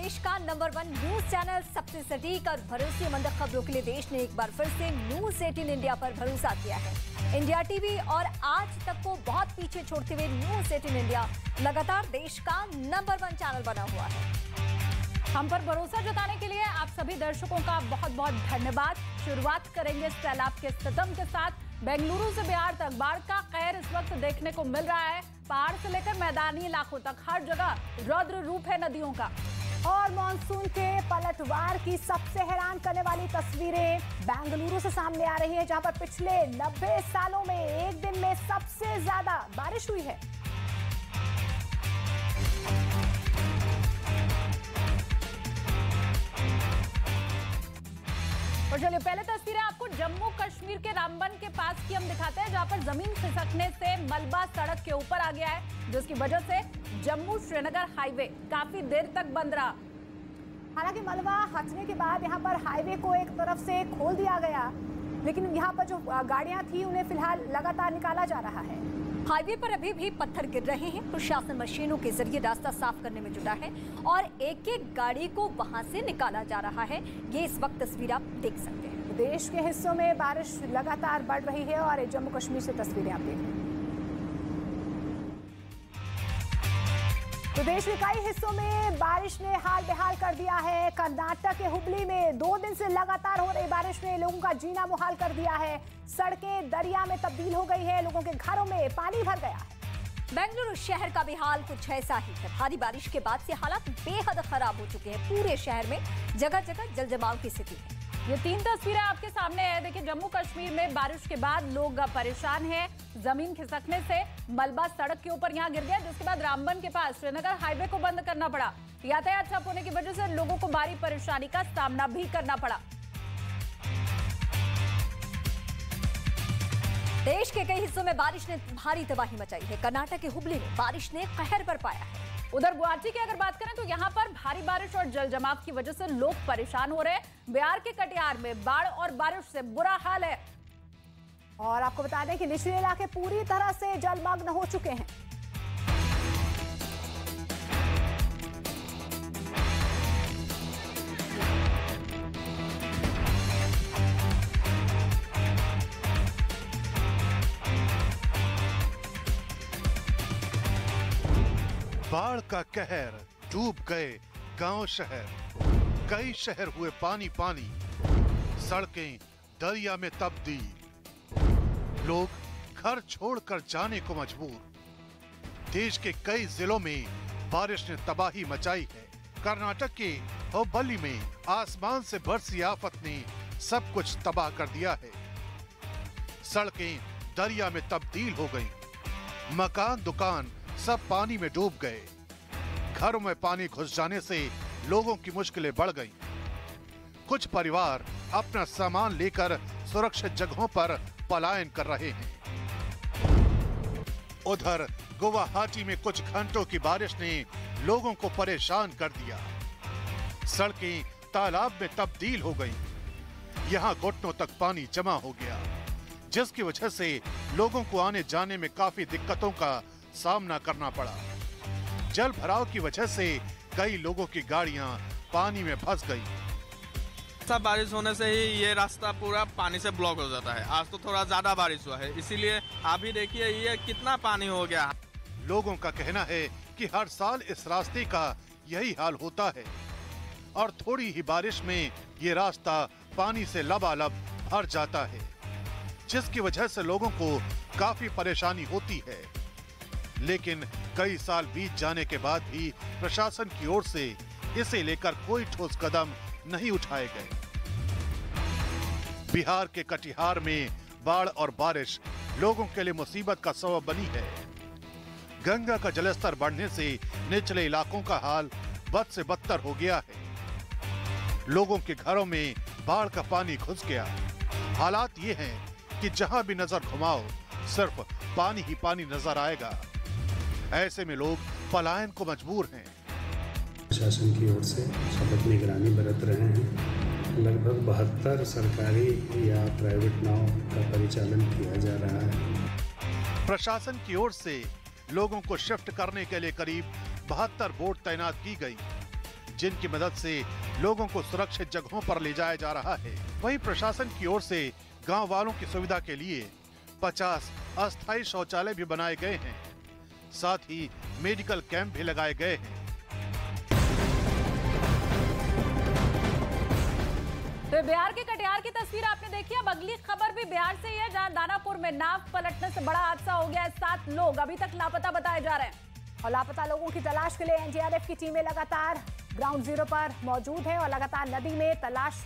देश का number 1 news channel, सबसे सटीक और भरोसेमंद खबरों के लिए देश ने एक बार फिर से न्यूज 18 इंडिया पर भरोसा किया है। इंडिया टीवी और आज तक को बहुत पीछे छोड़ते हुए न्यूज 18 इंडिया लगातार देश का नंबर 1 चैनल बना हुआ है। हम पर भरोसा जताने के लिए आप सभी दर्शकों का बहुत बहुत धन्यवाद। शुरुआत करेंगे सैलाब के सितम के साथ। बेंगलुरु से बिहार तक बाढ़ का कहर इस वक्त देखने को मिल रहा है। पहाड़ से लेकर मैदानी इलाकों तक हर जगह रौद्र रूप है नदियों का। और मॉनसून के पलटवार की सबसे हैरान करने वाली तस्वीरें बेंगलुरु से सामने आ रही हैं, जहां पर पिछले 90 सालों में एक दिन में सबसे ज्यादा बारिश हुई है। और चलिए पहले तस्वीरें आपको जम्मू कश्मीर के रामबन के पास की हम दिखाते हैं, जहां पर जमीन खिसकने से मलबा सड़क के ऊपर आ गया है, जिसकी वजह से जम्मू श्रीनगर हाईवे काफी देर तक बंद रहा। हालांकि मलबा हटने के बाद यहां पर हाईवे को एक तरफ से खोल दिया गया, लेकिन यहां पर जो गाड़ियां थी उन्हें फिलहाल लगातार निकाला जा रहा है। हाईवे पर अभी भी पत्थर गिर रहे हैं। प्रशासन मशीनों के जरिए रास्ता साफ करने में जुटा है और एक एक गाड़ी को वहां से निकाला जा रहा है। ये इस वक्त तस्वीर आप देख सकते हैं। देश के हिस्सों में बारिश लगातार बढ़ रही है और जम्मू कश्मीर से तस्वीरें आप देख रहे हैं। प्रदेश के कई हिस्सों में बारिश ने हाल बेहाल कर दिया है। कर्नाटक के हुबली में 2 दिन से लगातार हो रही बारिश ने लोगों का जीना मुहाल कर दिया है। सड़कें दरिया में तब्दील हो गई है, लोगों के घरों में पानी भर गया है। बेंगलुरु शहर का भी हाल कुछ ऐसा ही है। भारी बारिश के बाद से हालात बेहद खराब हो चुके हैं। पूरे शहर में जगह जगह जलजमाव की स्थिति है। ये 3 तस्वीरें आपके सामने है। देखिए, जम्मू कश्मीर में बारिश के बाद लोग परेशान हैं। जमीन खिसकने से मलबा सड़क के ऊपर यहाँ गिर गया, जिसके बाद रामबन के पास श्रीनगर हाईवे को बंद करना पड़ा। यातायात ठप होने की वजह से लोगों को भारी परेशानी का सामना भी करना पड़ा। देश के कई हिस्सों में बारिश ने भारी तबाही मचाई है। कर्नाटक के हुबली में बारिश ने कहर बरपाया है। उधर गुवाहाटी की अगर बात करें तो यहाँ पर भारी बारिश और जल जमाव की वजह से लोग परेशान हो रहे हैं। बिहार के कटिहार में बाढ़ और बारिश से बुरा हाल है। और आपको बता दें कि निचले इलाके पूरी तरह से जलमग्न हो चुके हैं। बाढ़ का कहर, डूब गए गांव शहर, कई शहर हुए पानी पानी, सड़कें दरिया में तब्दील, लोग घर छोड़कर जाने को मजबूर। देश के कई जिलों में बारिश ने तबाही मचाई है। कर्नाटक के हुबली में आसमान से बरसी आफत ने सब कुछ तबाह कर दिया है। सड़कें दरिया में तब्दील हो गईं, मकान दुकान सब पानी में डूब गए। घरों में पानी घुस जाने से लोगों की मुश्किलें बढ़ गईं। कुछ परिवार अपना सामान लेकर सुरक्षित जगहों पर पलायन कर रहे हैं। उधर गुवाहाटी में कुछ घंटों की बारिश ने लोगों को परेशान कर दिया। सड़कें तालाब में तब्दील हो गईं। यहां घुटनों तक पानी जमा हो गया, जिसकी वजह से लोगों को आने जाने में काफी दिक्कतों का सामना करना पड़ा। जल भराव की वजह से कई लोगों की गाड़ियां पानी में फंस गई। सब बारिश होने से ही ये रास्ता पूरा पानी से ब्लॉक हो जाता है। आज तो थोड़ा ज्यादा बारिश हुआ है, इसीलिए आप ही देखिए ये कितना पानी हो गया। लोगों का कहना है कि हर साल इस रास्ते का यही हाल होता है और थोड़ी ही बारिश में ये रास्ता पानी से लबालब भर जाता है, जिसकी वजह से लोगों को काफी परेशानी होती है। लेकिन कई साल बीत जाने के बाद भी प्रशासन की ओर से इसे लेकर कोई ठोस कदम नहीं उठाए गए। बिहार के कटिहार में बाढ़ और बारिश लोगों के लिए मुसीबत का सबब बनी है। गंगा का जलस्तर बढ़ने से निचले इलाकों का हाल बद से बदतर हो गया है। लोगों के घरों में बाढ़ का पानी घुस गया। हालात ये हैं कि जहां भी नजर घुमाओ सिर्फ पानी ही पानी नजर आएगा। ऐसे में लोग पलायन को मजबूर हैं। प्रशासन की ओर से सतत निगरानी बरत रहे हैं। लगभग 72 सरकारी या प्राइवेट नाव का परिचालन किया जा रहा है। प्रशासन की ओर से लोगों को शिफ्ट करने के लिए करीब 72 बोट तैनात की गई। जिनकी मदद से लोगों को सुरक्षित जगहों पर ले जाया जा रहा है। वहीं प्रशासन की ओर से गांव वालों की सुविधा के लिए 50 अस्थायी शौचालय भी बनाए गए हैं। साथ ही मेडिकल कैंप भी लगाए गए हैं। तो बिहार के कटिहार की तस्वीर आपने देखी। अब अगली खबर भी बिहार से ही है, जहां दानापुर में नाव पलटने से बड़ा हादसा हो गया है। 7 लोग अभी तक लापता बताए जा रहे हैं और लापता लोगों की तलाश के लिए एनडीआरएफ की टीमें लगातार ग्राउंड जीरो पर मौजूद है और लगातार नदी में तलाश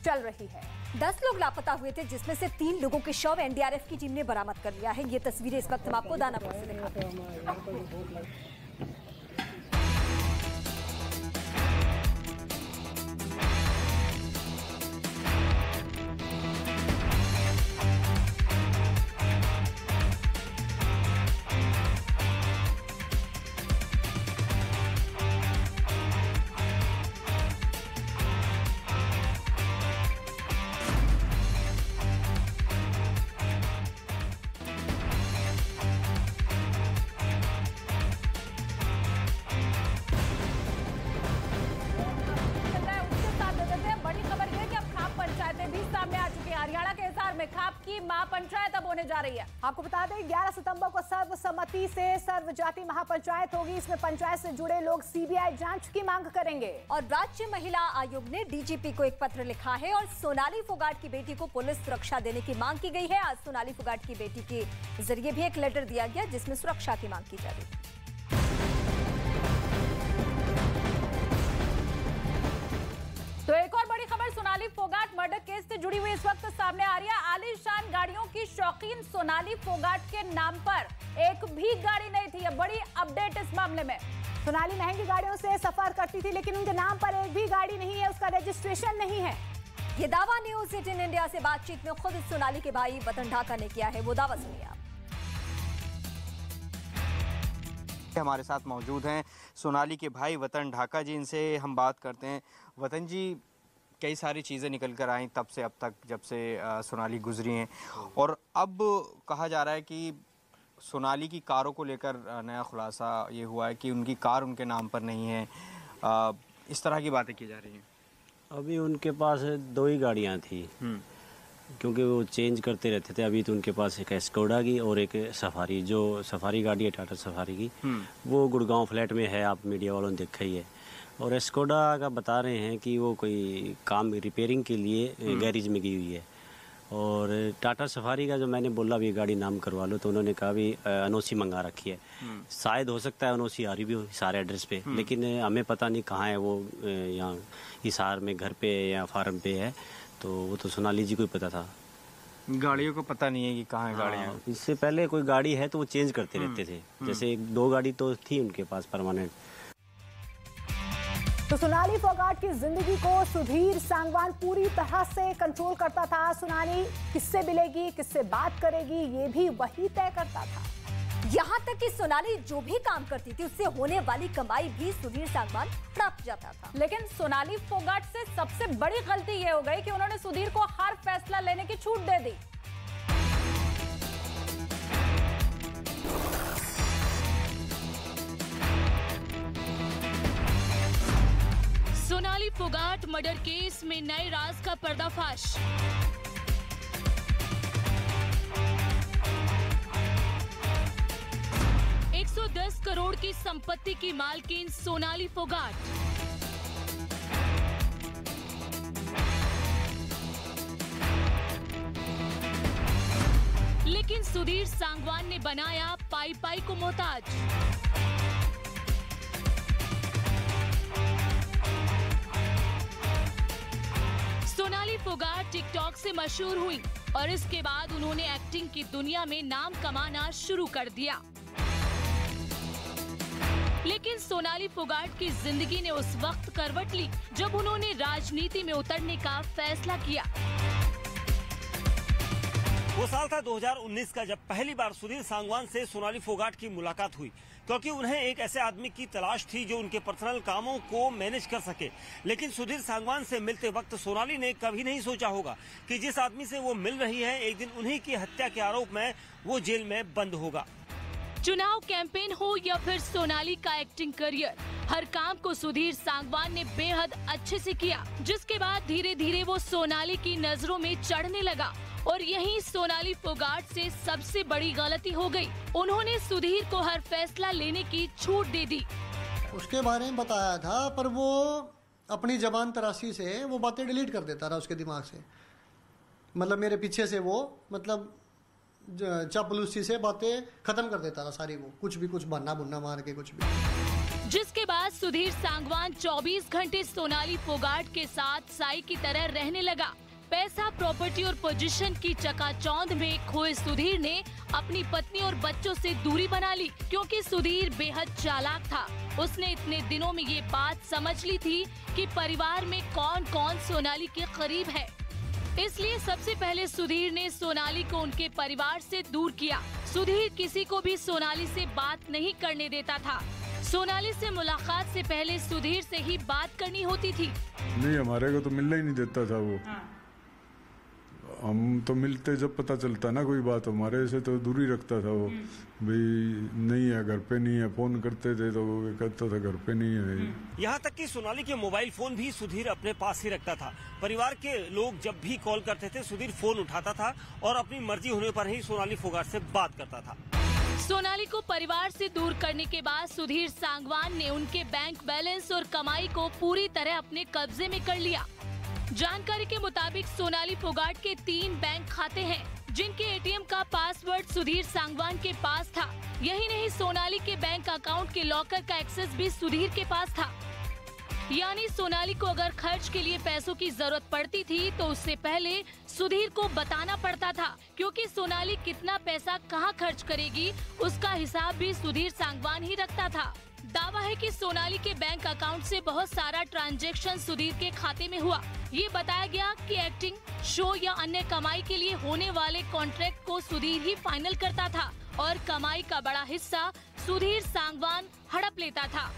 चल रही है। 10 लोग लापता हुए थे, जिसमें से 3 लोगों के शव एनडीआरएफ की टीम ने बरामद कर लिया है। ये तस्वीरें इस वक्त हम आपको दानापुर से दिखाते हैं। खाप की महापंचायत अब होने जा रही है। आपको बता दें 11 सितंबर को सर्वसम्मति से सर्वजाति महापंचायत होगी। इसमें पंचायत से जुड़े लोग सीबीआई जांच की मांग करेंगे। और राज्य महिला आयोग ने डीजीपी को एक पत्र लिखा है और सोनाली फोगाट की बेटी को पुलिस सुरक्षा देने की मांग की गई है। आज सोनाली फोगाट की बेटी के जरिए भी एक लेटर दिया गया जिसमें सुरक्षा की मांग की जा रही है। तो एक और बड़ी खबर सोनाली फोगाट मर्डर केस से जुड़ी हुई इस वक्त सामने आ रही है। आलीशान गाड़ियों की शौकीन सोनाली फोगाट के नाम पर एक भी गाड़ी नहीं थी। यह बड़ी अपडेट इस मामले में। सोनाली महंगी गाड़ियों से सफर करती थी, लेकिन उनके नाम पर एक भी गाड़ी नहीं है, उसका रजिस्ट्रेशन नहीं है। ये दावा न्यूज़ 18 इंडिया से बातचीत में खुद सोनाली के भाई वतन ढाका ने किया है। वो दावा सुनिए आप। हमारे साथ मौजूद हैं सोनाली के भाई वतन ढाका जी, इनसे हम बात करते हैं। वतन जी, कई सारी चीज़ें निकल कर आई तब से अब तक, जब से सोनाली गुजरी हैं, और अब कहा जा रहा है कि सोनाली की कारों को लेकर नया खुलासा ये हुआ है कि उनकी कार उनके नाम पर नहीं है। इस तरह की बातें की जा रही हैं। अभी उनके पास 2 ही गाड़ियाँ थी, क्योंकि वो चेंज करते रहते थे। अभी तो उनके पास एक एस्कोडा की और एक सफारी, जो सफारी गाड़ी है टाटा सफारी की, वो गुड़गांव फ्लैट में है। आप मीडिया वालों ने देखा ही है। और एस्कोडा का बता रहे हैं कि वो कोई काम रिपेयरिंग के लिए गैरेज में गई हुई है। और टाटा सफारी का जो मैंने बोला भी गाड़ी नाम करवा लो, तो उन्होंने कहा भी एनओसी मंगा रखी है। शायद हो सकता है एनओसी आ रही भी हो सारे एड्रेस पे, लेकिन हमें पता नहीं कहाँ है वो, यहाँ हिसार में घर पे या फार्म पे है। तो वो तो सोनाली जी को ही पता था। गाड़ियों को पता नहीं है कि कहाँ है गाड़ियाँ। इससे पहले कोई गाड़ी है तो वो चेंज करते रहते थे। जैसे 2 गाड़ी तो थी उनके पास परमानेंट। तो सोनाली फोगाट की जिंदगी को सुधीर सांगवान पूरी तरह से कंट्रोल करता था। सोनाली किससे मिलेगी, किससे बात करेगी, ये भी वही तय करता था। यहाँ तक कि सोनाली जो भी काम करती थी उससे होने वाली कमाई भी सुधीर सांगवान प्राप्त जाता था। लेकिन सोनाली फोगाट से सबसे बड़ी गलती ये हो गई कि उन्होंने सुधीर को हर फैसला लेने की छूट दे दी। सोनाली फोगाट मर्डर केस में नए राज का पर्दाफाश। $110 करोड़ की संपत्ति की मालकिन सोनाली फोगाट। लेकिन सुधीर सांगवान ने बनाया पाई पाई को मोहताज। सोनाली फोगाट टिकटॉक से मशहूर हुई और इसके बाद उन्होंने एक्टिंग की दुनिया में नाम कमाना शुरू कर दिया। लेकिन सोनाली फोगाट की जिंदगी ने उस वक्त करवट ली जब उन्होंने राजनीति में उतरने का फैसला किया। वो साल था 2019 का, जब पहली बार सुधीर सांगवान से सोनाली फोगाट की मुलाकात हुई, क्योंकि उन्हें एक ऐसे आदमी की तलाश थी जो उनके पर्सनल कामों को मैनेज कर सके। लेकिन सुधीर सांगवान से मिलते वक्त सोनाली ने कभी नहीं सोचा होगा कि जिस आदमी से वो मिल रही है, एक दिन उन्हीं की हत्या के आरोप में वो जेल में बंद होगा। चुनाव कैंपेन हो या फिर सोनाली का एक्टिंग करियर, हर काम को सुधीर सांगवान ने बेहद अच्छे से किया, जिसके बाद धीरे धीरे वो सोनाली की नजरों में चढ़ने लगा और यहीं सोनाली फोगाट से सबसे बड़ी गलती हो गई। उन्होंने सुधीर को हर फैसला लेने की छूट दे दी। उसके बारे में बताया था, पर वो अपनी जबान तराशी से वो बातें डिलीट कर देता रहा उसके दिमाग से। मतलब मेरे पीछे से वो चापलूसी से बातें खत्म कर देता था सारी, वो कुछ भी कुछ बहाना बुन्ना मार के कुछ भी। जिसके बाद सुधीर सांगवान 24 घंटे सोनाली फोगाट के साथ साई की तरह रहने लगा। पैसा, प्रॉपर्टी और पोजीशन की चकाचौंध में खोए सुधीर ने अपनी पत्नी और बच्चों से दूरी बना ली, क्योंकि सुधीर बेहद चालाक था। उसने इतने दिनों में ये बात समझ ली थी कि परिवार में कौन कौन सोनाली के करीब है। इसलिए सबसे पहले सुधीर ने सोनाली को उनके परिवार से दूर किया। सुधीर किसी को भी सोनाली से बात नहीं करने देता था। सोनाली से मुलाकात से पहले सुधीर से ही बात करनी होती थी। नहीं, हमारे को तो मिलने ही नहीं देता था वो। हम तो मिलते जब पता चलता ना कोई बात, हमारे से तो दूरी रखता था वो। भाई नहीं है, घर पे नहीं है, फोन करते थे तो वो कहता था घर पे नहीं है। यहाँ तक कि सोनाली के मोबाइल फोन भी सुधीर अपने पास ही रखता था। परिवार के लोग जब भी कॉल करते थे सुधीर फोन उठाता था और अपनी मर्जी होने पर ही सोनाली फोगाट से बात करता था। सोनाली को परिवार से दूर करने के बाद सुधीर सांगवान ने उनके बैंक बैलेंस और कमाई को पूरी तरह अपने कब्जे में कर लिया। जानकारी के मुताबिक सोनाली फोगाट के 3 बैंक खाते हैं, जिनके एटीएम का पासवर्ड सुधीर सांगवान के पास था। यही नहीं, सोनाली के बैंक अकाउंट के लॉकर का एक्सेस भी सुधीर के पास था। यानी सोनाली को अगर खर्च के लिए पैसों की जरूरत पड़ती थी तो उससे पहले सुधीर को बताना पड़ता था, क्योंकि सोनाली कितना पैसा कहां खर्च करेगी उसका हिसाब भी सुधीर सांगवान ही रखता था। दावा है कि सोनाली के बैंक अकाउंट से बहुत सारा ट्रांजैक्शन सुधीर के खाते में हुआ। ये बताया गया कि एक्टिंग, शो या अन्य कमाई के लिए होने वाले कॉन्ट्रैक्ट को सुधीर ही फाइनल करता था और कमाई का बड़ा हिस्सा सुधीर सांगवान हड़प लेता था।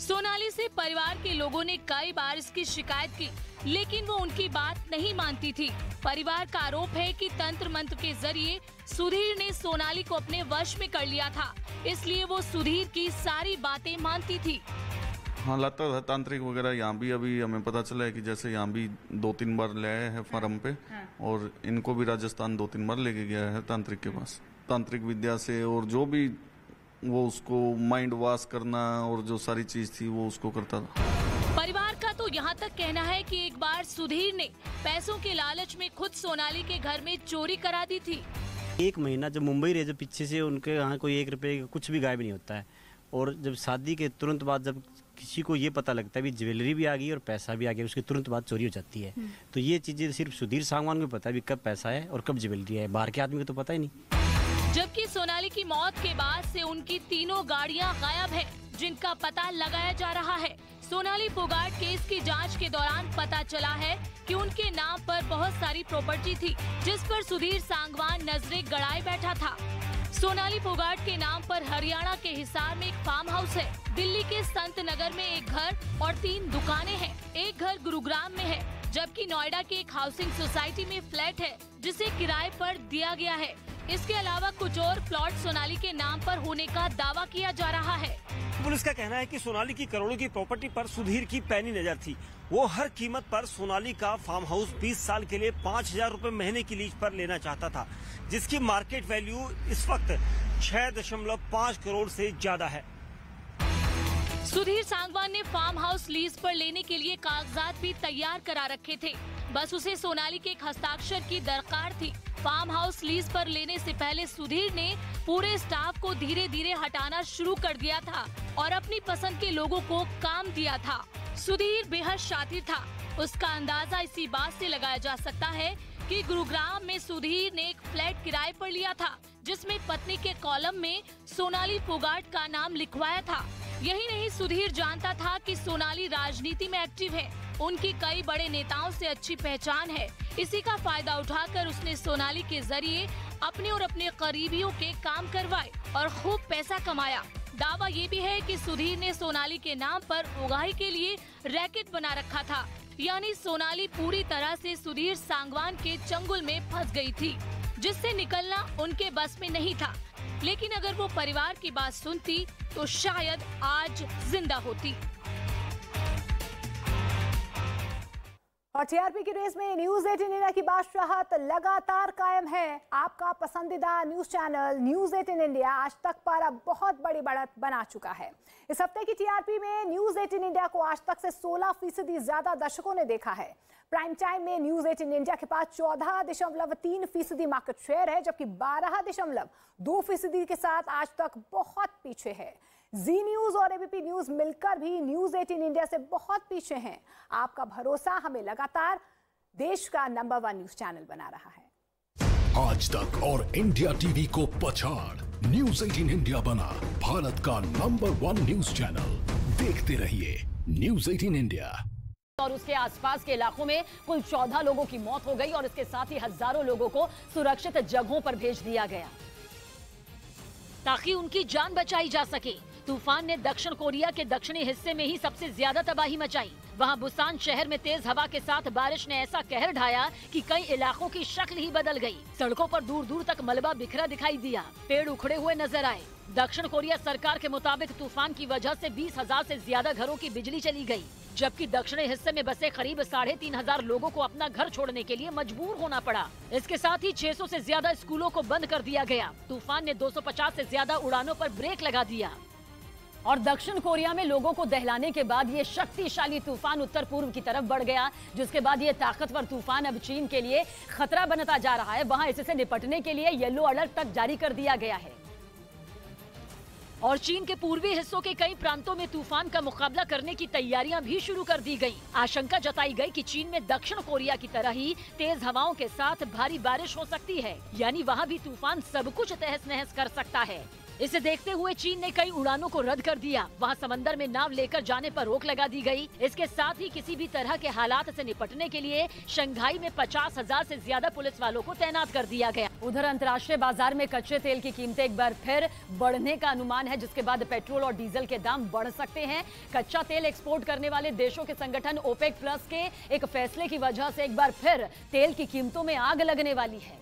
सोनाली से परिवार के लोगों ने कई बार इसकी शिकायत की, लेकिन वो उनकी बात नहीं मानती थी। परिवार का आरोप है कि तंत्र मंत्र के जरिए सुधीर ने सोनाली को अपने वश में कर लिया था, इसलिए वो सुधीर की सारी बातें मानती थी। हाँ, लाता था तांत्रिक वगैरह। यहाँ भी अभी हमें पता चला है कि जैसे यहाँ भी 2-3 बार ले आए हैं फार्म पे, और इनको भी राजस्थान 2-3 बार लेके गया है तांत्रिक के पास। तांत्रिक विद्या से और जो भी वो उसको माइंड वॉश करना और जो सारी चीज थी वो उसको करता था। परिवार का तो यहाँ तक कहना है कि एक बार सुधीर ने पैसों के लालच में खुद सोनाली के घर में चोरी करा दी थी। 1 महीना जब मुंबई रहे, जब पीछे से उनके यहाँ कोई 1 रुपए कुछ भी गायब नहीं होता है, और जब शादी के तुरंत बाद जब किसी को ये पता लगता है भी ज्वेलरी भी आ गई और पैसा भी आ गया, उसके तुरंत बाद चोरी हो जाती है। तो ये चीजें सिर्फ सुधीर सांगवान को पता है भी कब पैसा है और कब ज्वेलरी है, बाहर के आदमी को तो पता ही नहीं। जबकि सोनाली की मौत के बाद से उनकी 3 गाड़ियां गायब है, जिनका पता लगाया जा रहा है। सोनाली फोगाट केस की जांच के दौरान पता चला है कि उनके नाम पर बहुत सारी प्रॉपर्टी थी, जिस पर सुधीर सांगवान नजरें गड़ाए बैठा था। सोनाली फोगाट के नाम पर हरियाणा के हिसार में एक फार्म हाउस है, दिल्ली के संत नगर में एक घर और 3 दुकानें हैं। एक घर गुरुग्राम में है, जबकि नोएडा के एक हाउसिंग सोसाइटी में फ्लैट है, जिसे किराए पर दिया गया है। इसके अलावा कुछ और प्लॉट सोनाली के नाम पर होने का दावा किया जा रहा है। पुलिस का कहना है कि सोनाली की करोड़ों की प्रॉपर्टी पर सुधीर की पैनी नजर थी। वो हर कीमत पर सोनाली का फार्म हाउस 20 साल के लिए 5,000 रुपए महीने की लीज पर लेना चाहता था, जिसकी मार्केट वैल्यू इस वक्त 6.5 करोड़ से ज्यादा है। सुधीर सांगवान ने फार्म हाउस लीज पर लेने के लिए कागजात भी तैयार करा रखे थे, बस उसे सोनाली के एक हस्ताक्षर की दरकार थी। फार्म हाउस लीज पर लेने से पहले सुधीर ने पूरे स्टाफ को धीरे धीरे हटाना शुरू कर दिया था और अपनी पसंद के लोगों को काम दिया था। सुधीर बेहद शातिर था। उसका अंदाजा इसी बात से लगाया जा सकता है कि गुरुग्राम में सुधीर ने एक फ्लैट किराए पर लिया था, जिसमें पत्नी के कॉलम में सोनाली फोगाट का नाम लिखवाया था। यही नहीं, सुधीर जानता था कि सोनाली राजनीति में एक्टिव है, उनकी कई बड़े नेताओं से अच्छी पहचान है। इसी का फायदा उठाकर उसने सोनाली के जरिए अपने और अपने करीबियों के काम करवाए और खूब पैसा कमाया। दावा ये भी है कि सुधीर ने सोनाली के नाम पर उगाही के लिए रैकेट बना रखा था, यानी सोनाली पूरी तरह से सुधीर सांगवान के चंगुल में फंस गई थी, जिससे निकलना उनके बस में नहीं था। लेकिन अगर वो परिवार की बात सुनती तो शायद आज जिंदा होती। और टीआरपी की रेस में न्यूज 18 इंडिया की बादशाहत लगातार कायम है। आपका पसंदीदा न्यूज चैनल न्यूज 18 इंडिया आज तक पर अब बहुत बड़ी बढ़त बना चुका है। इस हफ्ते की टीआरपी में न्यूज 18 इंडिया को आज तक से 16% ज्यादा दर्शकों ने देखा है। प्राइम टाइम में न्यूज 18 इंडिया के पास 14.3% मार्केट शेयर है, जबकि 12.2% के साथ आज तक बहुत पीछे है। जी न्यूज और एबीपी न्यूज मिलकर भी न्यूज 18 इंडिया से बहुत पीछे हैं। आपका भरोसा हमें लगातार देश का नंबर 1 न्यूज चैनल बना रहा है। आज तक और इंडिया टीवी को पछाड़ न्यूज 18 इंडिया बना भारत का नंबर 1 न्यूज चैनल। देखते रहिए न्यूज 18 इंडिया। और उसके आसपास के इलाकों में कुल 14 लोगों की मौत हो गई और इसके साथ ही हजारों लोगों को सुरक्षित जगहों पर भेज दिया गया ताकि उनकी जान बचाई जा सके। तूफान ने दक्षिण कोरिया के दक्षिणी हिस्से में ही सबसे ज्यादा तबाही मचाई। वहां बुसान शहर में तेज हवा के साथ बारिश ने ऐसा कहर ढाया कि कई इलाकों की शक्ल ही बदल गई। सड़कों पर दूर दूर तक मलबा बिखरा दिखाई दिया, पेड़ उखड़े हुए नजर आए। दक्षिण कोरिया सरकार के मुताबिक तूफान की वजह से 20,000 से ज्यादा घरों की बिजली चली गई, जबकि दक्षिणी हिस्से में बसे करीब 3,500 लोगों को अपना घर छोड़ने के लिए मजबूर होना पड़ा। इसके साथ ही 600 से ज्यादा स्कूलों को बंद कर दिया गया। तूफान ने 250 से ज्यादा उड़ानों पर ब्रेक लगा दिया। और दक्षिण कोरिया में लोगों को दहलाने के बाद ये शक्तिशाली तूफान उत्तर पूर्व की तरफ बढ़ गया, जिसके बाद ये ताकतवर तूफान अब चीन के लिए खतरा बनता जा रहा है। वहां इससे निपटने के लिए येलो अलर्ट तक जारी कर दिया गया है। और चीन के पूर्वी हिस्सों के कई प्रांतों में तूफान का मुकाबला करने की तैयारियां भी शुरू कर दी गई। आशंका जताई गई कि चीन में दक्षिण कोरिया की तरह ही तेज हवाओं के साथ भारी बारिश हो सकती है, यानी वहां भी तूफान सब कुछ तहस नहस कर सकता है। इसे देखते हुए चीन ने कई उड़ानों को रद्द कर दिया। वहां समंदर में नाव लेकर जाने पर रोक लगा दी गई। इसके साथ ही किसी भी तरह के हालात से निपटने के लिए शंघाई में 50,000 से ज्यादा पुलिस वालों को तैनात कर दिया गया। उधर अंतर्राष्ट्रीय बाजार में कच्चे तेल की कीमतें एक बार फिर बढ़ने का अनुमान है, जिसके बाद पेट्रोल और डीजल के दाम बढ़ सकते हैं। कच्चा तेल एक्सपोर्ट करने वाले देशों के संगठन ओपेक प्लस के एक फैसले की वजह से एक बार फिर तेल की कीमतों में आग लगने वाली है,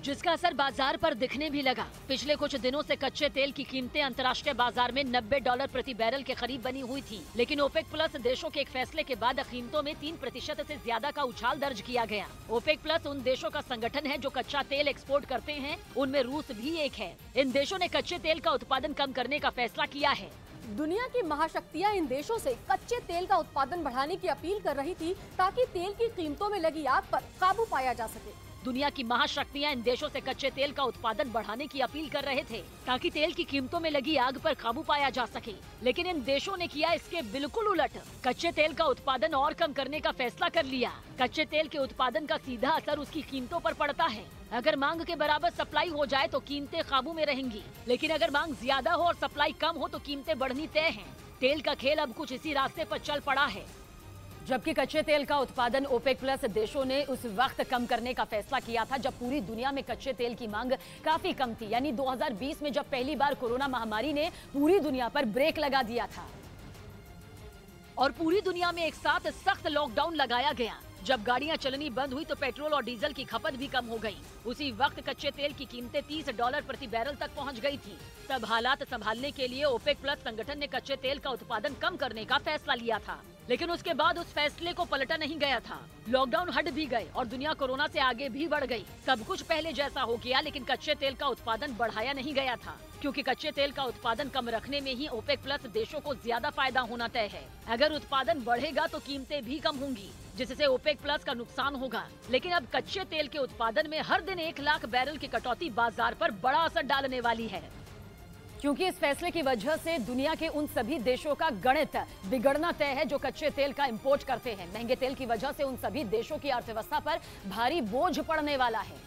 जिसका असर बाजार पर दिखने भी लगा। पिछले कुछ दिनों से कच्चे तेल की कीमतें अंतर्राष्ट्रीय बाजार में $90 प्रति बैरल के करीब बनी हुई थी, लेकिन ओपेक प्लस देशों के एक फैसले के बाद कीमतों में 3% से ज्यादा का उछाल दर्ज किया गया। ओपेक प्लस उन देशों का संगठन है जो कच्चा तेल एक्सपोर्ट करते हैं, उनमें रूस भी एक है। इन देशों ने कच्चे तेल का उत्पादन कम करने का फैसला किया है। दुनिया की महाशक्तियां इन देशों से कच्चे तेल का उत्पादन बढ़ाने की अपील कर रही थी, ताकि तेल की कीमतों में लगी आग पर काबू पाया जा सके। दुनिया की महाशक्तियां इन देशों से कच्चे तेल का उत्पादन बढ़ाने की अपील कर रहे थे, ताकि तेल की कीमतों में लगी आग पर काबू पाया जा सके, लेकिन इन देशों ने किया इसके बिल्कुल उलट। कच्चे तेल का उत्पादन और कम करने का फैसला कर लिया। कच्चे तेल के उत्पादन का सीधा असर उसकी कीमतों पर पड़ता है। अगर मांग के बराबर सप्लाई हो जाए तो कीमतें काबू में रहेंगी, लेकिन अगर मांग ज्यादा हो और सप्लाई कम हो तो कीमतें बढ़नी तय हैं। तेल का खेल अब कुछ इसी रास्ते पर चल पड़ा है। जबकि कच्चे तेल का उत्पादन ओपेक प्लस देशों ने उस वक्त कम करने का फैसला किया था जब पूरी दुनिया में कच्चे तेल की मांग काफी कम थी, यानी 2020 में जब पहली बार कोरोना महामारी ने पूरी दुनिया पर ब्रेक लगा दिया था और पूरी दुनिया में एक साथ सख्त लॉकडाउन लगाया गया। जब गाड़ियां चलनी बंद हुई तो पेट्रोल और डीजल की खपत भी कम हो गई। उसी वक्त कच्चे तेल की कीमतें $30 प्रति बैरल तक पहुंच गई थी। तब हालात संभालने के लिए ओपेक प्लस संगठन ने कच्चे तेल का उत्पादन कम करने का फैसला लिया था, लेकिन उसके बाद उस फैसले को पलटा नहीं गया था। लॉकडाउन हट भी गए और दुनिया कोरोना से आगे भी बढ़ गई। सब कुछ पहले जैसा हो गया, लेकिन कच्चे तेल का उत्पादन बढ़ाया नहीं गया था, क्योंकि कच्चे तेल का उत्पादन कम रखने में ही ओपेक प्लस देशों को ज्यादा फायदा होना तय है। अगर उत्पादन बढ़ेगा तो कीमतें भी कम होंगी, जिससे ओपेक प्लस का नुकसान होगा। लेकिन अब कच्चे तेल के उत्पादन में हर दिन 1 लाख बैरल की कटौती बाजार पर बड़ा असर डालने वाली है, क्योंकि इस फैसले की वजह से दुनिया के उन सभी देशों का गणित बिगड़ना तय है जो कच्चे तेल का इंपोर्ट करते हैं। महंगे तेल की वजह से उन सभी देशों की अर्थव्यवस्था पर भारी बोझ पड़ने वाला है,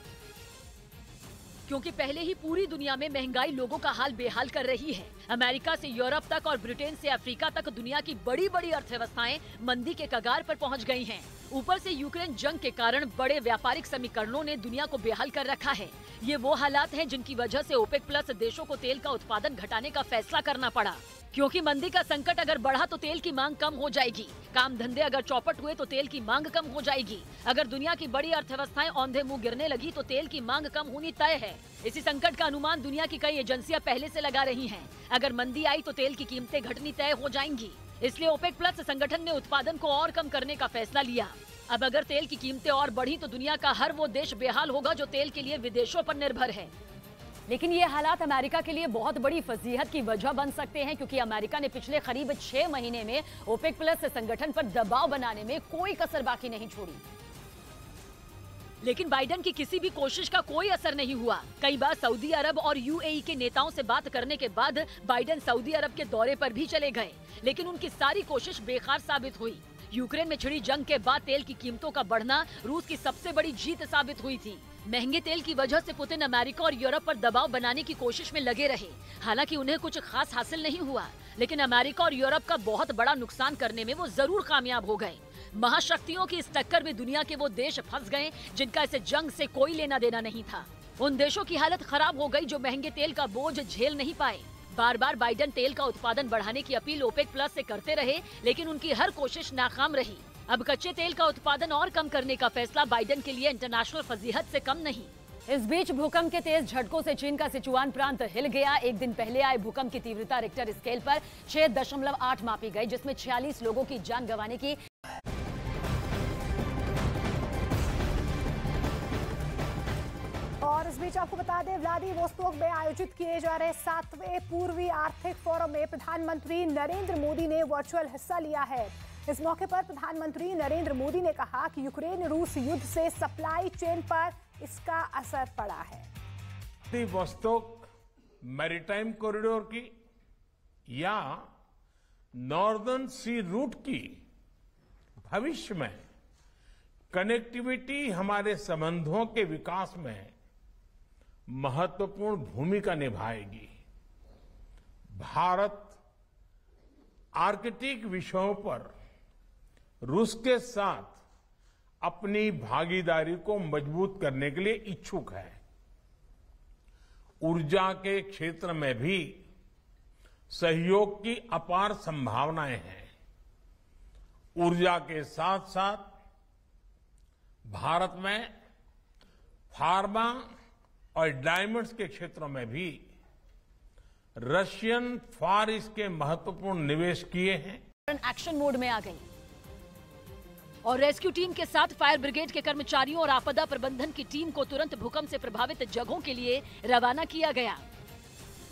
क्योंकि पहले ही पूरी दुनिया में महंगाई लोगों का हाल बेहाल कर रही है। अमेरिका से यूरोप तक और ब्रिटेन से अफ्रीका तक दुनिया की बड़ी बड़ी अर्थव्यवस्थाएं मंदी के कगार पर पहुंच गई हैं। ऊपर से यूक्रेन जंग के कारण बड़े व्यापारिक समीकरणों ने दुनिया को बेहाल कर रखा है। ये वो हालात हैं जिनकी वजह से ओपेक प्लस देशों को तेल का उत्पादन घटाने का फैसला करना पड़ा। क्योंकि मंदी का संकट अगर बढ़ा तो तेल की मांग कम हो जाएगी। काम धंधे अगर चौपट हुए तो तेल की मांग कम हो जाएगी। अगर दुनिया की बड़ी अर्थव्यवस्थाएं औंधे मुंह गिरने लगी तो तेल की मांग कम होनी तय है। इसी संकट का अनुमान दुनिया की कई एजेंसियां पहले से लगा रही हैं। अगर मंदी आई तो तेल की कीमतें घटनी तय हो जाएंगी। इसलिए ओपेक प्लस संगठन ने उत्पादन को और कम करने का फैसला लिया। अब अगर तेल की कीमतें और बढ़ी तो दुनिया का हर वो देश बेहाल होगा जो तेल के लिए विदेशों पर निर्भर है। लेकिन ये हालात अमेरिका के लिए बहुत बड़ी फजीहत की वजह बन सकते हैं, क्योंकि अमेरिका ने पिछले करीब 6 महीने में ओपेक प्लस संगठन पर दबाव बनाने में कोई कसर बाकी नहीं छोड़ी। लेकिन बाइडेन की किसी भी कोशिश का कोई असर नहीं हुआ। कई बार सऊदी अरब और यूएई के नेताओं से बात करने के बाद बाइडेन सऊदी अरब के दौरे पर भी चले गए, लेकिन उनकी सारी कोशिश बेकार साबित हुई। यूक्रेन में छिड़ी जंग के बाद तेल की कीमतों का बढ़ना रूस की सबसे बड़ी जीत साबित हुई थी। महंगे तेल की वजह से पुतिन अमेरिका और यूरोप पर दबाव बनाने की कोशिश में लगे रहे। हालांकि उन्हें कुछ खास हासिल नहीं हुआ, लेकिन अमेरिका और यूरोप का बहुत बड़ा नुकसान करने में वो जरूर कामयाब हो गए। महाशक्तियों की इस टक्कर में दुनिया के वो देश फंस गए जिनका इस जंग से कोई लेना देना नहीं था। उन देशों की हालत खराब हो गई जो महंगे तेल का बोझ झेल नहीं पाए। बार बार बाइडेन तेल का उत्पादन बढ़ाने की अपील ओपेक प्लस से करते रहे, लेकिन उनकी हर कोशिश नाकाम रही। अब कच्चे तेल का उत्पादन और कम करने का फैसला बाइडेन के लिए इंटरनेशनल फजीहत से कम नहीं। इस बीच भूकंप के तेज झटकों से चीन का सिचुआन प्रांत हिल गया। एक दिन पहले आए भूकंप की तीव्रता रिक्टर स्केल पर 6.8 मापी गई, जिसमें 46 लोगों की जान गंवाने की और इस बीच आपको बता दें, व्लादिवोस्तोक में आयोजित किए जा रहे 7वें पूर्वी आर्थिक फोरम में प्रधानमंत्री नरेंद्र मोदी ने वर्चुअल हिस्सा लिया है। इस मौके पर प्रधानमंत्री नरेंद्र मोदी ने कहा कि यूक्रेन रूस युद्ध से सप्लाई चेन पर इसका असर पड़ा है। व्लादिवोस्तोक मैरीटाइम कॉरिडोर की या नॉर्दर्न सी रूट की भविष्य में कनेक्टिविटी हमारे संबंधों के विकास में महत्वपूर्ण भूमिका निभाएगी। भारत आर्कटिक विषयों पर रूस के साथ अपनी भागीदारी को मजबूत करने के लिए इच्छुक है। ऊर्जा के क्षेत्र में भी सहयोग की अपार संभावनाएं हैं। ऊर्जा के साथ साथ भारत में फार्मा और डायमंड्स के क्षेत्रों में भी रशियन फार ईस्ट के महत्वपूर्ण निवेश किए हैं। एक्शन मोड में आ गई और रेस्क्यू टीम के साथ फायर ब्रिगेड के कर्मचारियों और आपदा प्रबंधन की टीम को तुरंत भूकंप से प्रभावित जगहों के लिए रवाना किया गया।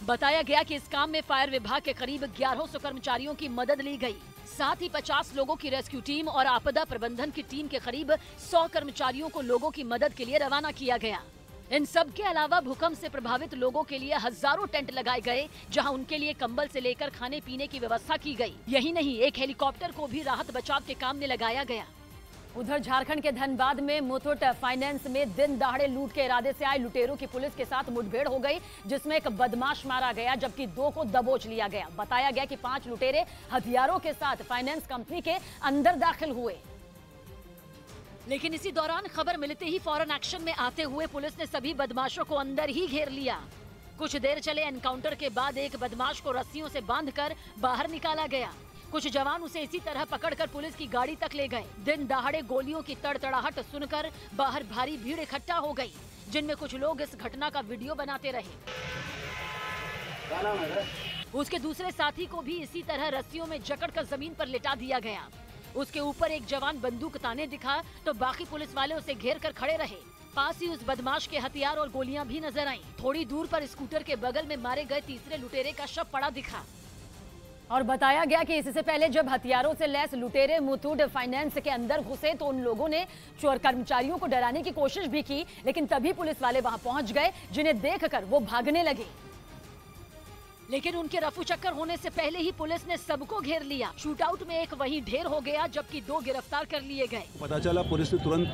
बताया गया कि इस काम में फायर विभाग के करीब 1100 कर्मचारियों की मदद ली गई। साथ ही 50 लोगों की रेस्क्यू टीम और आपदा प्रबंधन की टीम के करीब 100 कर्मचारियों को लोगों की मदद के लिए रवाना किया गया। इन सब के अलावा भूकंप से प्रभावित लोगों के लिए हजारों टेंट लगाए गए, जहां उनके लिए कंबल से लेकर खाने पीने की व्यवस्था की गई। यही नहीं, एक हेलीकॉप्टर को भी राहत बचाव के काम में लगाया गया। उधर झारखंड के धनबाद में मुथूट फाइनेंस में दिन दहाड़े लूट के इरादे से आए लुटेरों की पुलिस के साथ मुठभेड़ हो गई, जिसमें एक बदमाश मारा गया जबकि 2 को दबोच लिया गया। बताया गया कि 5 लुटेरे हथियारों के साथ फाइनेंस कंपनी के अंदर दाखिल हुए, लेकिन इसी दौरान खबर मिलते ही फौरन एक्शन में आते हुए पुलिस ने सभी बदमाशों को अंदर ही घेर लिया। कुछ देर चले एनकाउंटर के बाद एक बदमाश को रस्सियों से बांधकर बाहर निकाला गया। कुछ जवान उसे इसी तरह पकड़कर पुलिस की गाड़ी तक ले गए। दिन दहाड़े गोलियों की तड़तड़ाहट सुनकर बाहर भारी भीड़ इकट्ठा हो गई, जिनमें कुछ लोग इस घटना का वीडियो बनाते रहे। उसके दूसरे साथी को भी इसी तरह रस्सियों में जकड़कर जमीन पर लिटा दिया गया। उसके ऊपर एक जवान बंदूक ताने दिखा तो बाकी पुलिस वाले उसे घेर कर खड़े रहे। पास ही उस बदमाश के हथियार और गोलियां भी नजर आईं। थोड़ी दूर पर स्कूटर के बगल में मारे गए तीसरे लुटेरे का शव पड़ा दिखा। और बताया गया कि इससे पहले जब हथियारों से लैस लुटेरे मुथूट फाइनेंस के अंदर घुसे तो उन लोगों ने चोर कर्मचारियों को डराने की कोशिश भी की, लेकिन तभी पुलिस वाले वहां पहुंच गए, जिन्हें देखकर वो भागने लगे। लेकिन उनके रफू चक्कर होने से पहले ही पुलिस ने सबको घेर लिया। शूटआउट में एक वहीं ढेर हो गया, जबकि 2 गिरफ्तार कर लिए गए। पता चला पुलिस ने तुरंत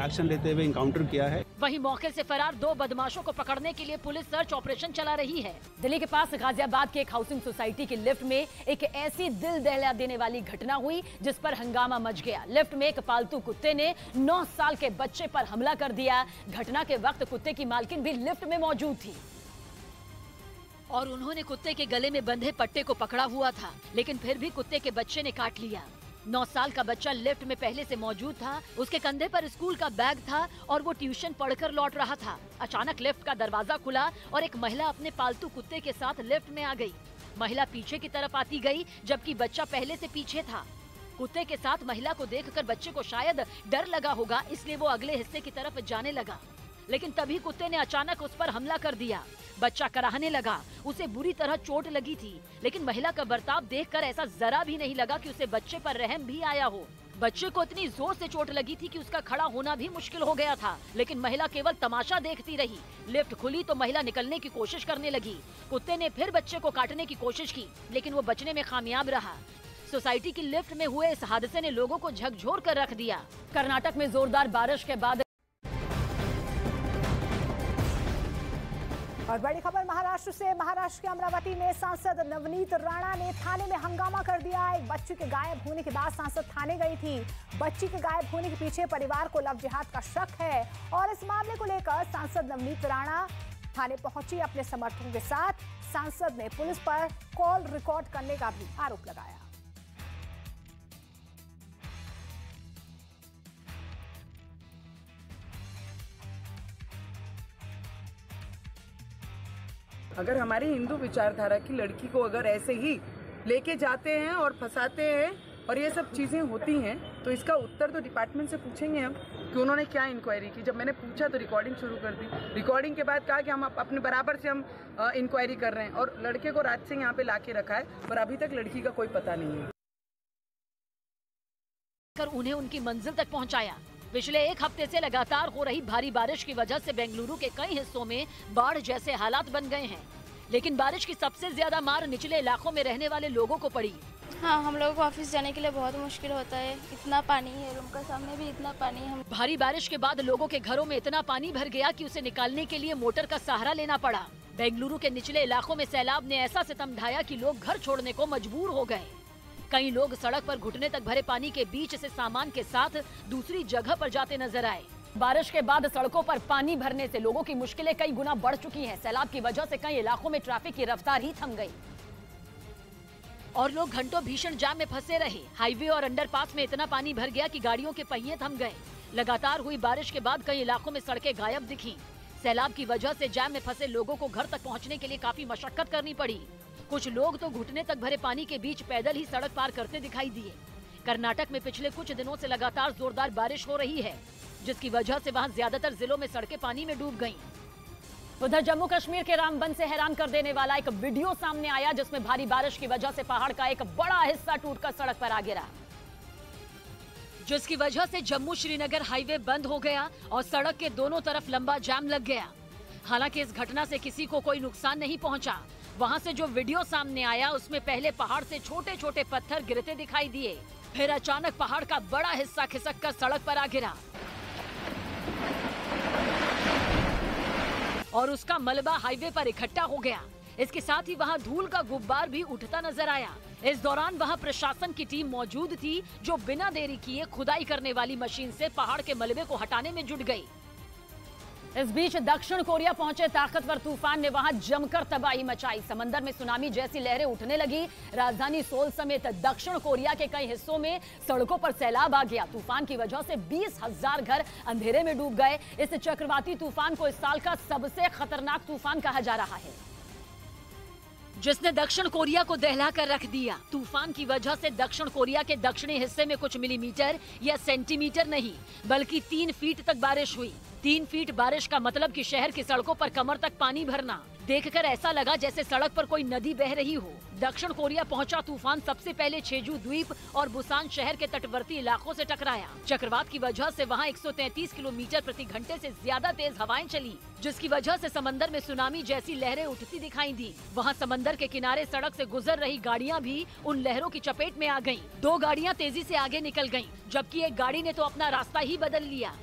एक्शन लेते हुए इनकाउंटर किया है। वहीं मौके से फरार 2 बदमाशों को पकड़ने के लिए पुलिस सर्च ऑपरेशन चला रही है। दिल्ली के पास गाजियाबाद के एक हाउसिंग सोसाइटी की लिफ्ट में एक ऐसी दिल दहला देने वाली घटना हुई जिस पर हंगामा मच गया। लिफ्ट में एक पालतू कुत्ते ने 9 साल के बच्चे पर हमला कर दिया। घटना के वक्त कुत्ते की मालकिन भी लिफ्ट में मौजूद थी और उन्होंने कुत्ते के गले में बंधे पट्टे को पकड़ा हुआ था, लेकिन फिर भी कुत्ते के बच्चे ने काट लिया। 9 साल का बच्चा लिफ्ट में पहले से मौजूद था। उसके कंधे पर स्कूल का बैग था और वो ट्यूशन पढ़कर लौट रहा था। अचानक लिफ्ट का दरवाजा खुला और एक महिला अपने पालतू कुत्ते के साथ लिफ्ट में आ गई। महिला पीछे की तरफ आती गई, जबकि बच्चा पहले से पीछे था। कुत्ते के साथ महिला को देखकर बच्चे को शायद डर लगा होगा, इसलिए वो अगले हिस्से की तरफ जाने लगा, लेकिन तभी कुत्ते ने अचानक उस पर हमला कर दिया। बच्चा कराहने लगा, उसे बुरी तरह चोट लगी थी, लेकिन महिला का बर्ताव देखकर ऐसा जरा भी नहीं लगा कि उसे बच्चे पर रहम भी आया हो। बच्चे को इतनी जोर से चोट लगी थी कि उसका खड़ा होना भी मुश्किल हो गया था, लेकिन महिला केवल तमाशा देखती रही। लिफ्ट खुली तो महिला निकलने की कोशिश करने लगी। कुत्ते ने फिर बच्चे को काटने की कोशिश की, लेकिन वो बचने में कामयाब रहा। सोसाइटी की लिफ्ट में हुए इस हादसे ने लोगों को झकझोर कर रख दिया। कर्नाटक में जोरदार बारिश के बाद और बड़ी खबर महाराष्ट्र से। महाराष्ट्र के अमरावती में सांसद नवनीत राणा ने थाने में हंगामा कर दिया। एक बच्ची के गायब होने के बाद सांसद थाने गई थी। बच्ची के गायब होने के पीछे परिवार को लव जिहाद का शक है और इस मामले को लेकर सांसद नवनीत राणा थाने पहुंची अपने समर्थकों के साथ। सांसद ने पुलिस पर कॉल रिकॉर्ड करने का भी आरोप लगाया। अगर हमारी हिंदू विचारधारा की लड़की को अगर ऐसे ही लेके जाते हैं और फंसाते हैं और ये सब चीजें होती हैं, तो इसका उत्तर तो डिपार्टमेंट से पूछेंगे हम कि उन्होंने क्या इंक्वायरी की। जब मैंने पूछा तो रिकॉर्डिंग शुरू कर दी। रिकॉर्डिंग के बाद कहा कि हम अपने बराबर से हम इंक्वायरी कर रहे हैं और लड़के को रात से यहाँ पे लाके रखा है, पर अभी तक लड़की का कोई पता नहीं है। उन्हें उनकी मंजिल तक पहुँचाया। पिछले एक हफ्ते से लगातार हो रही भारी बारिश की वजह से बेंगलुरु के कई हिस्सों में बाढ़ जैसे हालात बन गए हैं, लेकिन बारिश की सबसे ज्यादा मार निचले इलाकों में रहने वाले लोगों को पड़ी। हाँ, हम लोगों को ऑफिस जाने के लिए बहुत मुश्किल होता है। इतना पानी है, रूम का सामने भी इतना पानी है। भारी बारिश के बाद लोगों के घरों में इतना पानी भर गया कि उसे निकालने के लिए मोटर का सहारा लेना पड़ा। बेंगलुरु के निचले इलाकों में सैलाब ने ऐसा सितम ढाया कि लोग घर छोड़ने को मजबूर हो गए। कई लोग सड़क पर घुटने तक भरे पानी के बीच से सामान के साथ दूसरी जगह पर जाते नजर आए। बारिश के बाद सड़कों पर पानी भरने से लोगों की मुश्किलें कई गुना बढ़ चुकी हैं। सैलाब की वजह से कई इलाकों में ट्रैफिक की रफ्तार ही थम गई और लोग घंटों भीषण जाम में फंसे रहे। हाईवे और अंडरपास में इतना पानी भर गया कि गाड़ियों के पहिए थम गए। लगातार हुई बारिश के बाद कई इलाकों में सड़कें गायब दिखी। सैलाब की वजह से जाम में फंसे लोगों को घर तक पहुँचने के लिए काफी मशक्कत करनी पड़ी। कुछ लोग तो घुटने तक भरे पानी के बीच पैदल ही सड़क पार करते दिखाई दिए। कर्नाटक में पिछले कुछ दिनों से लगातार जोरदार बारिश हो रही है, जिसकी वजह से वहां ज्यादातर जिलों में सड़कें पानी में डूब गईं। उधर जम्मू कश्मीर के रामबन से हैरान कर देने वाला एक वीडियो सामने आया, जिसमें भारी बारिश की वजह से पहाड़ का एक बड़ा हिस्सा टूटकर सड़क पर आ गिरा, जिसकी वजह से जम्मू श्रीनगर हाईवे बंद हो गया और सड़क के दोनों तरफ लंबा जाम लग गया। हालांकि इस घटना से किसी को कोई नुकसान नहीं पहुंचा। वहां से जो वीडियो सामने आया उसमें पहले पहाड़ से छोटे छोटे पत्थर गिरते दिखाई दिए, फिर अचानक पहाड़ का बड़ा हिस्सा खिसक कर सड़क पर आ गिरा और उसका मलबा हाईवे पर इकट्ठा हो गया। इसके साथ ही वहां धूल का गुब्बार भी उठता नजर आया। इस दौरान वहां प्रशासन की टीम मौजूद थी, जो बिना देरी किए खुदाई करने वाली मशीन से पहाड़ के मलबे को हटाने में जुट गई। इस बीच दक्षिण कोरिया पहुंचे ताकतवर तूफान ने वहां जमकर तबाही मचाई। समंदर में सुनामी जैसी लहरें उठने लगी। राजधानी सोल समेत दक्षिण कोरिया के कई हिस्सों में सड़कों पर सैलाब आ गया। तूफान की वजह से 20,000 घर अंधेरे में डूब गए। इस चक्रवाती तूफान को इस साल का सबसे खतरनाक तूफान कहा जा रहा है, जिसने दक्षिण कोरिया को दहला कर रख दिया। तूफान की वजह से दक्षिण कोरिया के दक्षिणी हिस्से में कुछ मिलीमीटर या सेंटीमीटर नहीं, बल्कि 3 फीट तक बारिश हुई। 3 फीट बारिश का मतलब कि शहर की सड़कों पर कमर तक पानी भरना। देखकर ऐसा लगा जैसे सड़क पर कोई नदी बह रही हो। दक्षिण कोरिया पहुंचा तूफान सबसे पहले छेजू द्वीप और बुसान शहर के तटवर्ती इलाकों से टकराया। चक्रवात की वजह से वहां 133 किलोमीटर प्रति घंटे से ज्यादा तेज हवाएं चली, जिसकी वजह से समंदर में सुनामी जैसी लहरें उठती दिखाई दी। वहां समंदर के किनारे सड़क से गुजर रही गाड़ियां भी उन लहरों की चपेट में आ गयी। 2 गाड़ियां तेजी से आगे निकल गयी, जबकि एक गाड़ी ने तो अपना रास्ता ही बदल लिया।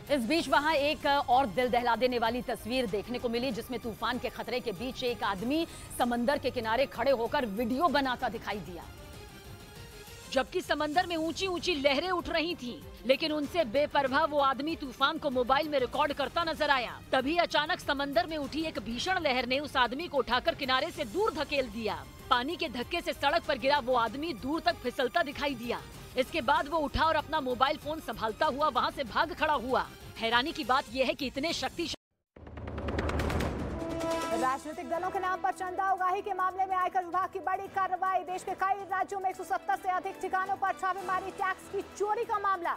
इस बीच वहां एक और दिल दहला देने वाली तस्वीर देखने को मिली, जिसमें तूफान के खतरे के बीच एक आदमी समंदर के किनारे खड़े होकर वीडियो बनाता दिखाई दिया। जबकि समंदर में ऊंची ऊंची लहरें उठ रही थीं। लेकिन उनसे बेपरवाह वो आदमी तूफान को मोबाइल में रिकॉर्ड करता नजर आया। तभी अचानक समंदर में उठी एक भीषण लहर ने उस आदमी को उठाकर किनारे से दूर धकेल दिया। पानी के धक्के से सड़क पर गिरा वो आदमी दूर तक फिसलता दिखाई दिया। इसके बाद वो उठा और अपना मोबाइल फोन संभालता हुआ वहाँ से भाग खड़ा हुआ। हैरानी की बात यह है कि इतने शक्तिशाली राजनीतिक दलों के नाम पर चंदा उगाही के मामले में आयकर विभाग की बड़ी कार्रवाई। देश के कई राज्यों में 170 से अधिक ठिकानों पर छापेमारी। टैक्स की चोरी का मामला।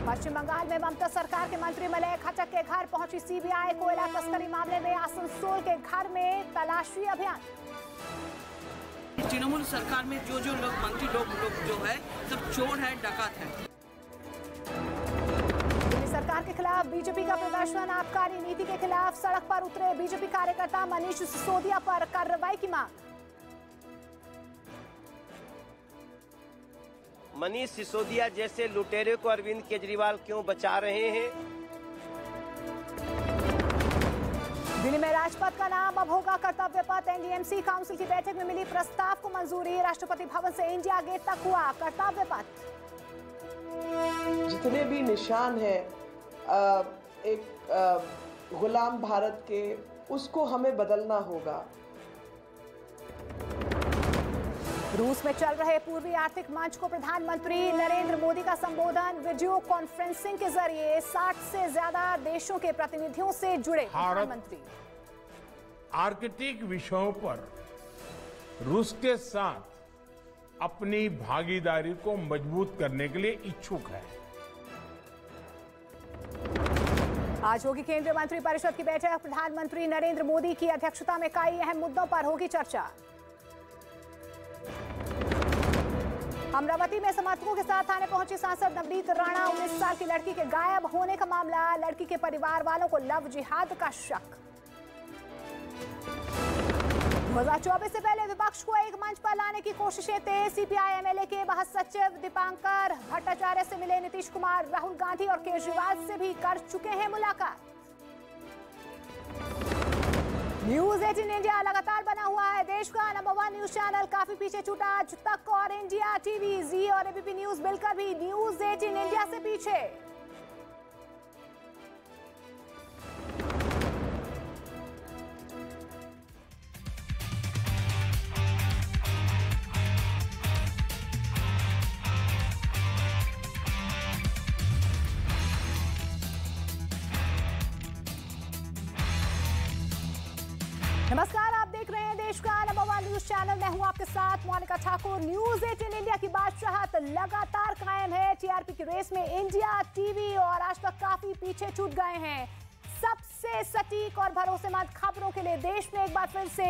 पश्चिम बंगाल में ममता सरकार के मंत्री मलय खट्टक के घर पहुंची सीबीआई। कोयला तस्करी मामले में आसनसोल के घर में तलाशी अभियान। तृणमूल सरकार में जो लोग मंत्री लोग जो है सब चोर है, डकैत है। सरकार के खिलाफ बीजेपी का प्रदर्शन। आबकारी नीति के खिलाफ सड़क पर उतरे बीजेपी कार्यकर्ता। मनीष सिसोदिया पर कार्रवाई की मांग। मनीष सिसोदिया जैसे लुटेरे को अरविंद केजरीवाल क्यों बचा रहे हैं? दिल्ली में राजपथ का नाम अब होगा कर्तव्य पथ। एनडीएमसी काउंसिल की बैठक में मिली प्रस्ताव को मंजूरी। राष्ट्रपति भवन से इंडिया गेट तक हुआ कर्तव्य पथ। जितने भी निशान है एक गुलाम भारत के, उसको हमें बदलना होगा। रूस में चल रहे पूर्वी आर्थिक मंच को प्रधानमंत्री नरेंद्र मोदी का संबोधन। वीडियो कॉन्फ्रेंसिंग के जरिए 60 से ज्यादा देशों के प्रतिनिधियों से जुड़े प्रधानमंत्री। आर्कटिक विषयों पर रूस के साथ अपनी भागीदारी को मजबूत करने के लिए इच्छुक है। आज होगी केंद्रीय मंत्रिपरिषद की बैठक। प्रधानमंत्री नरेंद्र मोदी की अध्यक्षता में कई अहम मुद्दों पर होगी चर्चा। अमरावती में समर्थकों के साथ थाने पहुंची सांसद नवनीत राणा। 19 साल की लड़की के गायब होने का मामला। लड़की के परिवार वालों को लव जिहाद का शक। 2024 से पहले विपक्ष को एक मंच पर लाने की कोशिशें तेज। सीपीआई एमएलए के महासचिव दीपांकर भट्टाचार्य से मिले नीतीश कुमार। राहुल गांधी और केजरीवाल से भी कर चुके हैं मुलाकात। न्यूज 18 इंडिया लगातार बना हुआ है देश का नंबर 1 न्यूज चैनल। काफी पीछे छूटा आज तक और इंडिया टीवी, जी और एबीपी न्यूज मिलकर भी न्यूज 18 इंडिया से पीछे। नमस्कार, आप देख रहे हैं देश का नंबर 1 न्यूज चैनल। मैं हूं आपके साथ मोनिका ठाकुर। न्यूज 18 इंडिया की बादशाहत लगातार कायम है। टीआरपी की रेस में इंडिया टीवी और आज तक काफी पीछे छूट गए हैं। सबसे सटीक और भरोसेमंद खबरों के लिए देश ने एक बार फिर से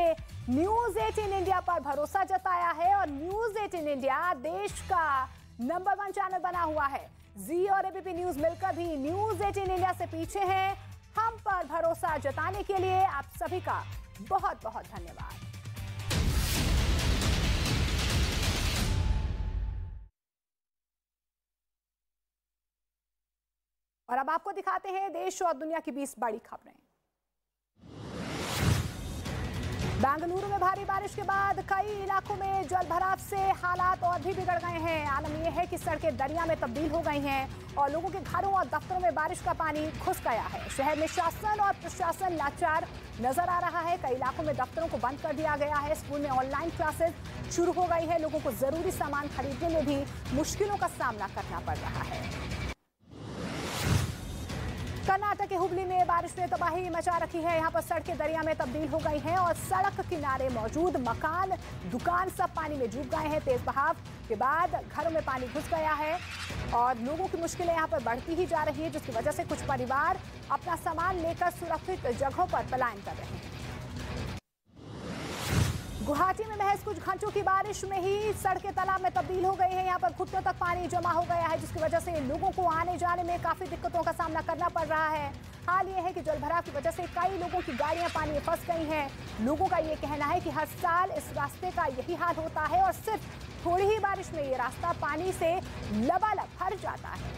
न्यूज 18 इंडिया पर भरोसा जताया है और न्यूज 18 इंडिया देश का नंबर 1 चैनल बना हुआ है। जी और एबीपी न्यूज मिलकर भी न्यूज 18 इंडिया से पीछे हैं। हम पर भरोसा जताने के लिए आप सभी का बहुत बहुत धन्यवाद। और अब आपको दिखाते हैं देश और दुनिया की 20 बड़ी खबरें। बेंगलुरु में भारी बारिश के बाद कई इलाकों में जलभराव से हालात और भी बिगड़ गए हैं। आलम यह है कि सड़कें दरिया में तब्दील हो गई हैं और लोगों के घरों और दफ्तरों में बारिश का पानी घुस गया है। शहर में शासन और प्रशासन लाचार नजर आ रहा है। कई इलाकों में दफ्तरों को बंद कर दिया गया है। स्कूल में ऑनलाइन क्लासेस शुरू हो गई है। लोगों को जरूरी सामान खरीदने में भी मुश्किलों का सामना करना पड़ रहा है। कर्नाटक के हुबली में बारिश ने तबाही मचा रखी है। यहाँ पर सड़कें दरिया में तब्दील हो गई हैं और सड़क किनारे मौजूद मकान, दुकान सब पानी में डूब गए हैं। तेज बहाव के बाद घरों में पानी घुस गया है और लोगों की मुश्किलें यहाँ पर बढ़ती ही जा रही है, जिसकी वजह से कुछ परिवार अपना सामान लेकर सुरक्षित जगहों पर पलायन कर रहे हैं। गुवाहाटी में महज कुछ घंटों की बारिश में ही सड़कें तालाब में तब्दील हो गई है। यहाँ पर घुटनों तक पानी जमा हो गया है, जिसकी वजह से लोगों को आने जाने में काफी दिक्कतों का सामना करना पड़ रहा है। हाल ये है कि जलभराव की वजह से कई लोगों की गाड़ियां पानी में फंस गई हैं। लोगों का ये कहना है कि हर साल इस रास्ते का यही हाल होता है और सिर्फ थोड़ी ही बारिश में ये रास्ता पानी से लबालब भर जाता है।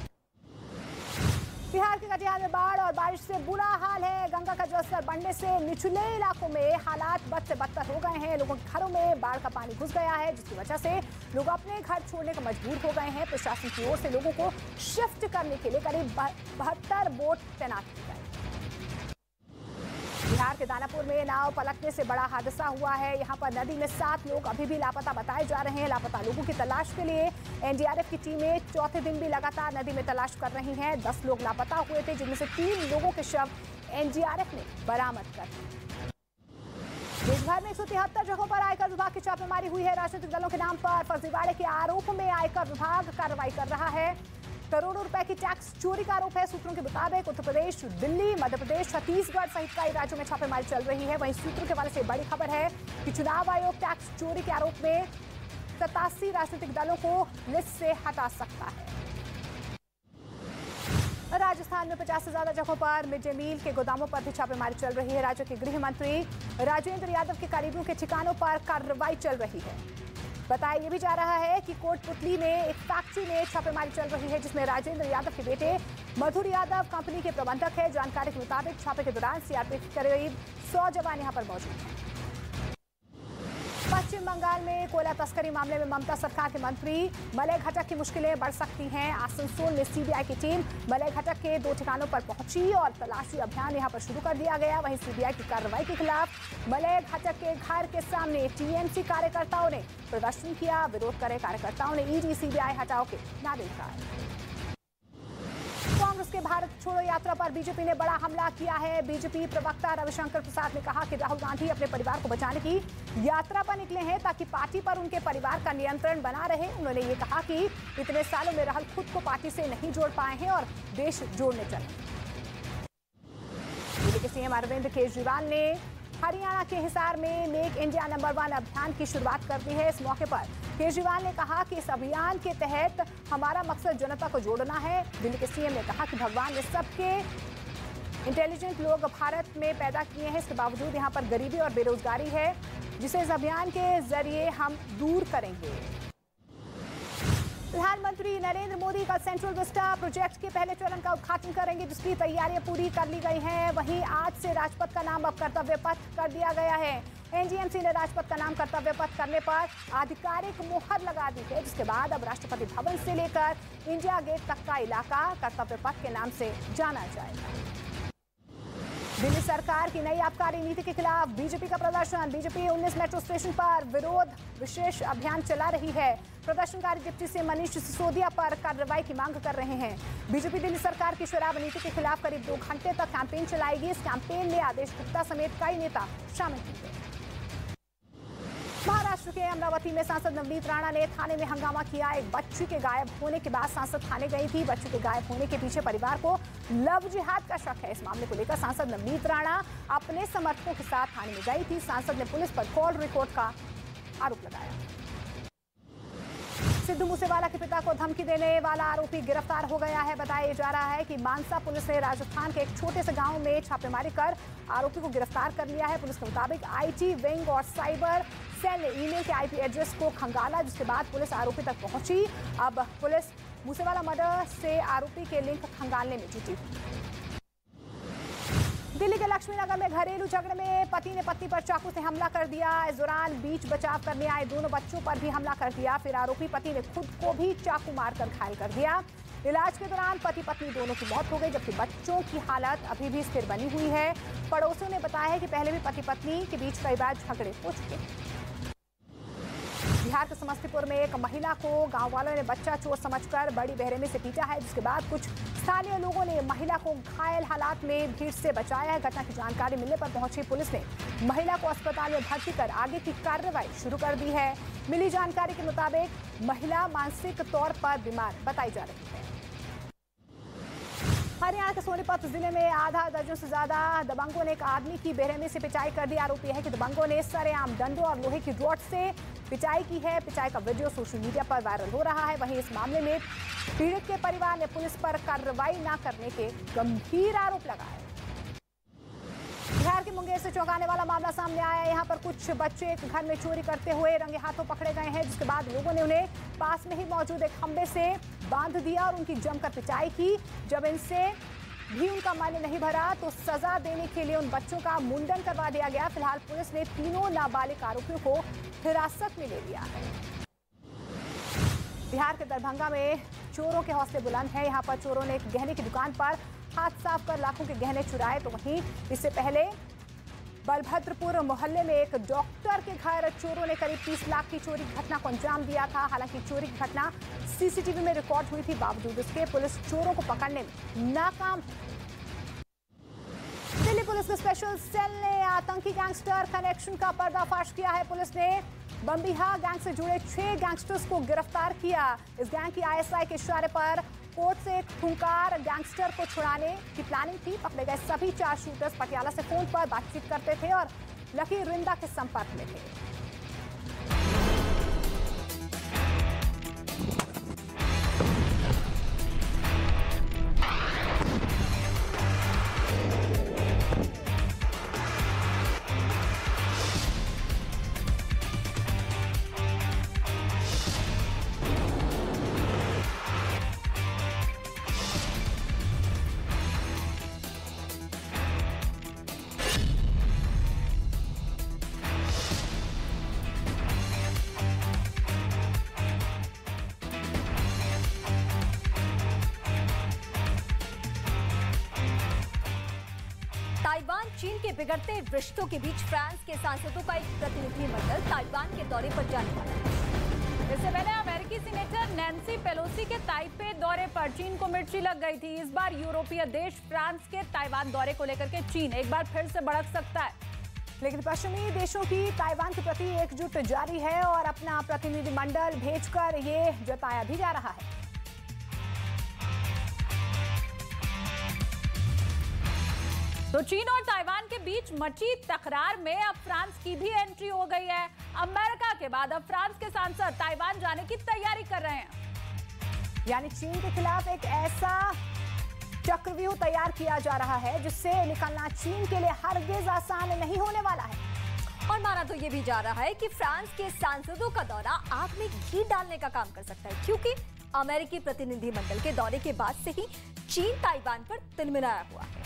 बिहार के कटिहार में बाढ़ और बारिश से बुरा हाल है। गंगा का जलस्तर बढ़ने से निचले इलाकों में हालात बद से बदतर हो गए हैं। लोगों के घरों में बाढ़ का पानी घुस गया है, जिसकी वजह से लोग अपने घर छोड़ने को मजबूर हो गए हैं। प्रशासन की ओर से लोगों को शिफ्ट करने के लिए करीब 72 बोट तैनात की गई। बिहार के दानापुर में नाव पलटने से बड़ा हादसा हुआ है। यहाँ पर नदी में 7 लोग अभी भी लापता बताए जा रहे हैं। लापता लोगों की तलाश के लिए एनडीआरएफ की टीमें चौथे दिन भी लगातार नदी में तलाश कर रही हैं। 10 लोग लापता हुए थे, जिनमें से 3 लोगों के शव एनडीआरएफ ने बरामद कर लिए। देश भर में 173 जगहों पर आयकर विभाग की छापेमारी हुई है। राजनीतिक दलों के नाम पर फर्जीवाड़े के आरोप में आयकर विभाग कार्रवाई कर रहा है। करोड़ों रुपए की टैक्स चोरी का आरोप है। सूत्रों के मुताबिक उत्तर प्रदेश, दिल्ली, मध्य प्रदेश, छत्तीसगढ़ सहित कई राज्यों में छापेमारी चल रही है। वहीं सूत्रों के हवाले से बड़ी खबर है कि चुनाव आयोग टैक्स चोरी के आरोप में 87 राजनीतिक दलों को लिस्ट से हटा सकता है। राजस्थान में 50 से ज्यादा जगहों पर मिड डे मील के गोदामों पर भी छापेमारी चल रही है। राज्य के गृह मंत्री राजेंद्र यादव के करीबियों के ठिकानों पर कार्रवाई चल रही है। बताया ये भी जा रहा है कि कोटपुतली में एक फैक्ट्री में छापेमारी चल रही है, जिसमें राजेंद्र यादव के बेटे मधुर यादव कंपनी के प्रबंधक है। जानकारी के मुताबिक छापे के दौरान सीआरपीएफ के करीब 100 जवान यहां पर मौजूद हैं। पश्चिम बंगाल में कोयला तस्करी मामले में ममता सरकार के मंत्री मलय घटक की मुश्किलें बढ़ सकती हैं। आसनसोल में सीबीआई की टीम मलय घटक के 2 ठिकानों पर पहुंची और तलाशी अभियान यहां पर शुरू कर दिया गया। वहीं सीबीआई की कार्रवाई के खिलाफ मलय घटक के घर के सामने टीएमसी कार्यकर्ताओं ने प्रदर्शन किया। विरोध करे कार्यकर्ताओं ने ईडी सीबीआई हटाओ के नारे लगाए। कांग्रेस के भारत छोड़ो यात्रा पर बीजेपी ने बड़ा हमला किया है। बीजेपी प्रवक्ता रविशंकर प्रसाद ने कहा कि राहुल गांधी अपने परिवार को बचाने की यात्रा पर निकले हैं ताकि पार्टी पर उनके परिवार का नियंत्रण बना रहे। उन्होंने ये कहा कि इतने सालों में राहुल खुद को पार्टी से नहीं जोड़ पाए हैं और देश जोड़ने चले। दिल्ली के सीएम अरविंद केजरीवाल ने हरियाणा के हिसार में मेक इंडिया नंबर 1 अभियान की शुरुआत कर दी है। इस मौके पर केजरीवाल ने कहा कि इस अभियान के तहत हमारा मकसद जनता को जोड़ना है। दिल्ली के सीएम ने कहा कि भगवान ने सबके इंटेलिजेंट लोग भारत में पैदा किए हैं, इसके बावजूद यहाँ पर गरीबी और बेरोजगारी है, जिसे इस अभियान के जरिए हम दूर करेंगे। प्रधानमंत्री नरेंद्र मोदी कल सेंट्रल विस्टा प्रोजेक्ट के पहले चरण का उद्घाटन करेंगे, जिसकी तैयारियां पूरी कर ली गई हैं। वहीं आज से राजपथ का नाम अब कर्तव्य पथ कर दिया गया है। एनडीएमसी ने राजपथ का नाम कर्तव्य पथ करने पर आधिकारिक मुहर लगा दी है, जिसके बाद अब राष्ट्रपति भवन से लेकर इंडिया गेट तक का इलाका कर्तव्य पथ के नाम से जाना जाएगा। दिल्ली सरकार की नई आबकारी नीति के खिलाफ बीजेपी का प्रदर्शन। बीजेपी 19 मेट्रो स्टेशन पर विरोध विशेष अभियान चला रही है। प्रदर्शनकारी डिप्टी सीएम मनीष सिसोदिया पर कार्रवाई की मांग कर रहे हैं। बीजेपी दिल्ली सरकार की शराब नीति के खिलाफ करीब 2 घंटे तक कैंपेन चलाएगी। इस कैंपेन में आदेश गुप्ता समेत कई नेता शामिल होंगे। महाराष्ट्र के अमरावती में सांसद नवनीत राणा ने थाने में हंगामा किया। एक बच्ची के गायब होने के बाद सांसद थाने गई थी। बच्ची के गायब होने के पीछे परिवार को लव जिहाद का शक है। इस मामले को लेकर सांसद नवनीत राणा अपने समर्थकों के साथ थाने में गई थी। सांसद ने पुलिस पर कॉल रिकॉर्ड का आरोप लगाया। सिद्धू मूसेवाला के पिता को धमकी देने वाला आरोपी गिरफ्तार हो गया है। बताया जा रहा है कि मानसा पुलिस ने राजस्थान के एक छोटे से गांव में छापेमारी कर आरोपी को गिरफ्तार कर लिया है। पुलिस के मुताबिक आईटी विंग और साइबर सेल ने ईमेल के आईपी एड्रेस को खंगाला, जिसके बाद पुलिस आरोपी तक पहुंची। अब पुलिस मूसेवाला मर्डर से आरोपी के लिंक खंगालने में जुटी। दिल्ली के लक्ष्मीनगर में घरेलू झगड़े में पति ने पत्नी पर चाकू से हमला कर दिया। इस दौरान बीच बचाव करने आए दोनों बच्चों पर भी हमला कर दिया। फिर आरोपी पति ने खुद को भी चाकू मारकर घायल कर दिया। इलाज के दौरान पति पत्नी दोनों की मौत हो गई, जबकि बच्चों की हालत अभी भी स्थिर बनी हुई है। पड़ोसियों ने बताया है कि पहले भी पति पत्नी के बीच कई बार झगड़े हो चुके हैं। बिहार के समस्तीपुर में एक महिला को गांव वालों ने बच्चा चोर समझकर बड़ी बेरहमी से पीटा है, जिसके बाद कुछ स्थानीय लोगों ने महिला को घायल हालात में भीड़ से बचाया है। घटना की जानकारी मिलने पर पहुंची पुलिस ने महिला को अस्पताल में भर्ती कर आगे की कार्रवाई शुरू कर दी है। मिली जानकारी के मुताबिक महिला मानसिक तौर पर बीमार बताई जा रही है। हरियाणा के सोनीपत जिले में आधा दर्जन से ज्यादा दबंगों ने एक आदमी की बेरहमी से पिटाई कर दी। आरोपी है कि दबंगों ने सरेआम डंडों और लोहे की रॉड से पिटाई की है। पिटाई का वीडियो सोशल मीडिया पर वायरल हो रहा है। वहीं इस मामले में पीड़ित के परिवार ने पुलिस पर कार्रवाई न करने के गंभीर आरोप लगाए। बिहार के मुंगेर से चौंकाने वाला मामला सामने आया है। यहाँ पर कुछ बच्चे एक घर में चोरी करते हुए रंगे हाथों पकड़े गए हैं, जिसके बाद लोगों ने उन्हें पास में ही मौजूद एक खंबे से बांध दिया और उनकी जमकर पिटाई की। जब इनसे भी उनका मन नहीं भरा तो सजा देने के लिए उन बच्चों का मुंडन करवा दिया गया। फिलहाल पुलिस ने तीनों नाबालिग आरोपियों को हिरासत में ले लिया है। बिहार के दरभंगा में चोरों के हौसले बुलंद हैं। यहाँ पर चोरों ने एक गहने की दुकान पर हाथ साफ कर लाखों के गहने चुराए। तो वहीं इससे पहले बलभद्रपुर मोहल्ले में एक डॉक्टर के घर चोरों ने करीब 30 लाख की चोरी की घटना को अंजाम दिया था। हालांकि चोरी की घटना सीसीटीवी में रिकॉर्ड हुई थी, बावजूद इसके पुलिस चोरों को पकड़ने में नाकाम। दिल्ली पुलिस के स्पेशल सेल ने आतंकी गैंगस्टर कनेक्शन का पर्दाफाश किया है। पुलिस ने बम्बिहा गैंग से जुड़े 6 गैंगस्टर्स को गिरफ्तार किया। इस गैंग की आईएसआई के इशारे पर कोर्ट से एक खूंखार गैंगस्टर को छुड़ाने की प्लानिंग थी। पकड़े गए सभी 4 शूटर्स पटियाला से फोन पर बातचीत करते थे और लकी रिंदा के संपर्क में थे। ताइवान चीन के बिगड़ते रिश्तों के बीच फ्रांस के सांसदों का एक प्रतिनिधिमंडल ताइवान के दौरे पर जाने वाला है। इससे पहले अमेरिकी सीनेटर नैन्सी पेलोसी के ताइपे दौरे पर चीन को मिर्ची लग गई थी। इस बार यूरोपीय देश फ्रांस के ताइवान दौरे को लेकर के चीन एक बार फिर से भड़क सकता है। लेकिन पश्चिमी देशों की ताइवान के प्रति एकजुट जारी है और अपना प्रतिनिधिमंडल भेजकर ये जताया भी जा रहा है। तो चीन और ताइवान के बीच मची तकरार में अब फ्रांस की भी एंट्री हो गई है। अमेरिका के बाद अब फ्रांस के सांसद ताइवान जाने की तैयारी कर रहे हैं। यानी चीन के खिलाफ एक ऐसा चक्रव्यूह तैयार किया जा रहा है जिससे निकलना चीन के लिए हरगिज आसान नहीं होने वाला है। और माना तो ये भी जा रहा है कि फ्रांस के सांसदों का दौरा आग में घी डालने का काम कर सकता है, क्योंकि अमेरिकी प्रतिनिधिमंडल के दौरे के बाद से ही चीन ताइवान पर तिलमिलाया हुआ है।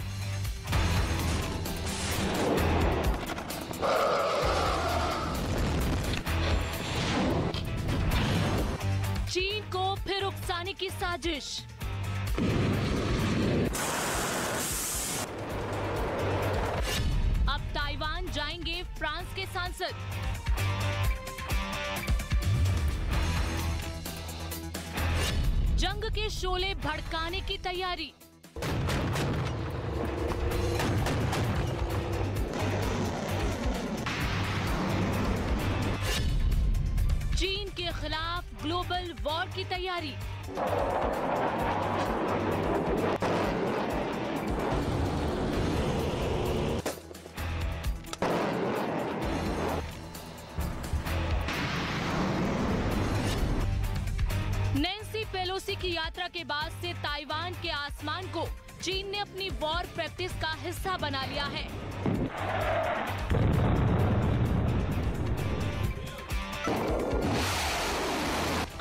चीन को फिर उकसाने की साजिश। अब ताइवान जाएंगे फ्रांस के सांसद। जंग के शोले भड़काने की तैयारी। चीन के खिलाफ ग्लोबल वॉर की तैयारी। नैन्सी पेलोसी की यात्रा के बाद से ताइवान के आसमान को चीन ने अपनी वॉर प्रैक्टिस का हिस्सा बना लिया है।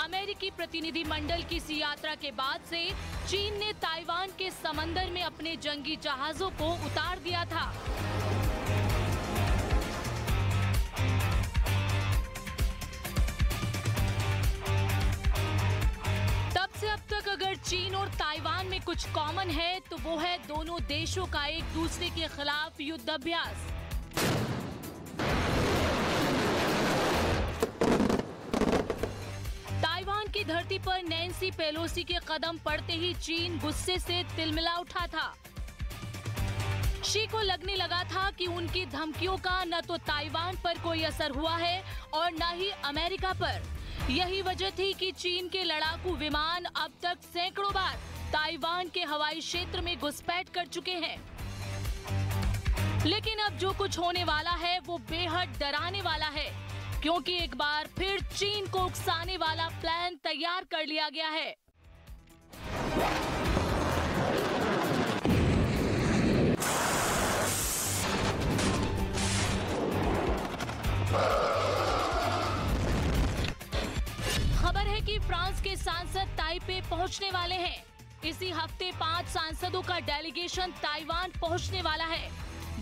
अमेरिकी प्रतिनिधिमंडल की इस यात्रा के बाद से चीन ने ताइवान के समंदर में अपने जंगी जहाजों को उतार दिया था। तब से अब तक अगर चीन और ताइवान में कुछ कॉमन है तो वो है दोनों देशों का एक दूसरे के खिलाफ युद्धाभ्यास। ताइवान की धरती पर नैन्सी पेलोसी के कदम पड़ते ही चीन गुस्से से तिलमिला उठा था। शी को लगने लगा था कि उनकी धमकियों का न तो ताइवान पर कोई असर हुआ है और न ही अमेरिका पर। यही वजह थी कि चीन के लड़ाकू विमान अब तक सैकड़ों बार ताइवान के हवाई क्षेत्र में घुसपैठ कर चुके हैं। लेकिन अब जो कुछ होने वाला है वो बेहद डराने वाला है, क्योंकि एक बार फिर चीन को उकसाने वाला प्लान तैयार कर लिया गया है। खबर है कि फ्रांस के सांसद ताइपे पहुंचने वाले हैं। इसी हफ्ते 5 सांसदों का डेलीगेशन ताइवान पहुंचने वाला है।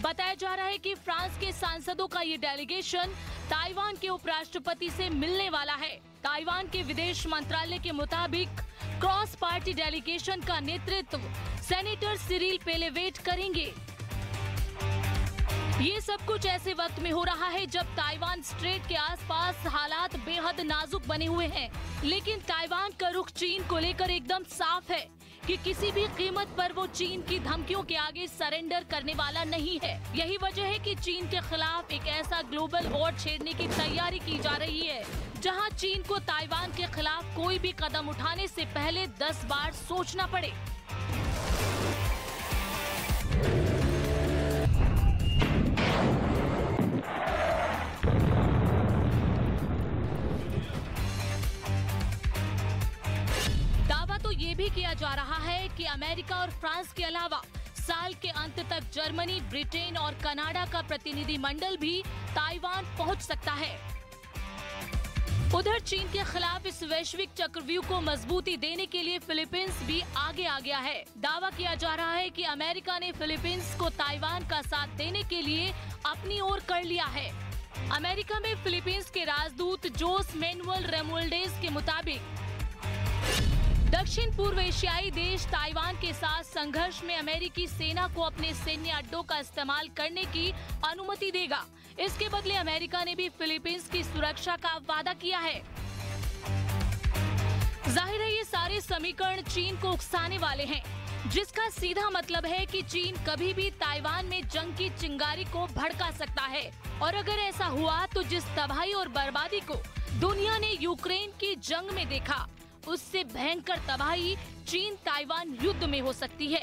बताया जा रहा है कि फ्रांस के सांसदों का ये डेलीगेशन ताइवान के उपराष्ट्रपति से मिलने वाला है। ताइवान के विदेश मंत्रालय के मुताबिक क्रॉस पार्टी डेलीगेशन का नेतृत्व सेनेटर सिरिल पेलेवेट करेंगे। ये सब कुछ ऐसे वक्त में हो रहा है जब ताइवान स्ट्रेट के आसपास हालात बेहद नाजुक बने हुए हैं, लेकिन ताइवान का रुख चीन को लेकर एकदम साफ है कि किसी भी कीमत पर वो चीन की धमकियों के आगे सरेंडर करने वाला नहीं है। यही वजह है कि चीन के खिलाफ एक ऐसा ग्लोबल वॉर छेड़ने की तैयारी की जा रही है, जहां चीन को ताइवान के खिलाफ कोई भी कदम उठाने से पहले 10 बार सोचना पड़े। ये भी किया जा रहा है कि अमेरिका और फ्रांस के अलावा साल के अंत तक जर्मनी, ब्रिटेन और कनाडा का प्रतिनिधि मंडल भी ताइवान पहुंच सकता है। उधर चीन के खिलाफ इस वैश्विक चक्रव्यूह को मजबूती देने के लिए फिलीपींस भी आगे आ गया है। दावा किया जा रहा है कि अमेरिका ने फिलीपींस को ताइवान का साथ देने के लिए अपनी ओर कर लिया है। अमेरिका में फिलीपींस के राजदूत जोस मैनुअल रेमुल्डेस के मुताबिक दक्षिण पूर्व एशियाई देश ताइवान के साथ संघर्ष में अमेरिकी सेना को अपने सैन्य अड्डों का इस्तेमाल करने की अनुमति देगा। इसके बदले अमेरिका ने भी फिलीपींस की सुरक्षा का वादा किया है। जाहिर है ये सारे समीकरण चीन को उकसाने वाले हैं, जिसका सीधा मतलब है कि चीन कभी भी ताइवान में जंग की चिंगारी को भड़का सकता है। और अगर ऐसा हुआ तो जिस तबाही और बर्बादी को दुनिया ने यूक्रेन की जंग में देखा, उससे भयंकर तबाही चीन ताइवान युद्ध में हो सकती है।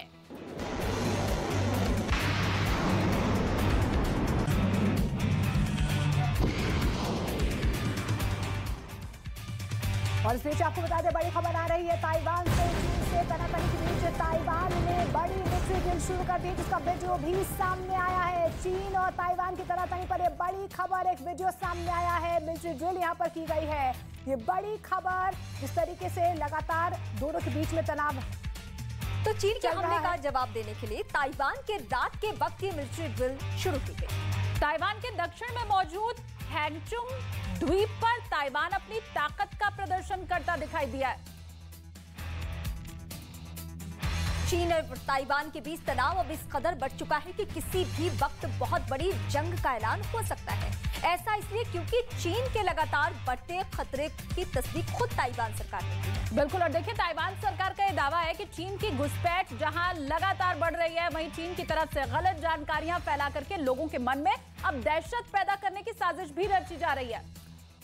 और इस बीच आपको बता दें, बड़ी खबर आ रही है ताइवान से। चीन से तनातनी के बीच ताइवान ने बड़ी मिलिट्री ड्रिल शुरू कर दी, जिसका वीडियो भी सामने आया है। चीन और ताइवान की तनातनी पर एक बड़ी खबर, एक वीडियो सामने आया है। मिलिट्री ड्रिल यहाँ पर की गई है। ये बड़ी खबर, जिस तरीके से लगातार दोनों के बीच में तनाव तो चीन के हमले का जवाब देने के लिए ताइवान के रात के वक्त ये मिलिट्री ड्रिल शुरू की गई। ताइवान के दक्षिण में मौजूद हैंगचुंग द्वीप पर ताइवान अपनी ताकत का प्रदर्शन करता दिखाई दिया है। चीन और ताइवान के बीच तनाव अब इस कदर बढ़ चुका है कि किसी भी वक्त बहुत बड़ी जंग का ऐलान हो सकता है। ऐसा इसलिए क्योंकि चीन के लगातार बढ़ते खतरे की तस्दीक खुद ताइवान सरकार ने की है। बिल्कुल, और देखिए ताइवान सरकार का यह दावा है कि चीन की घुसपैठ जहां लगातार बढ़ रही है, वहीं चीन की तरफ से गलत जानकारियां फैला करके लोगों के मन में अब दहशत पैदा करने की साजिश भी रची जा रही है।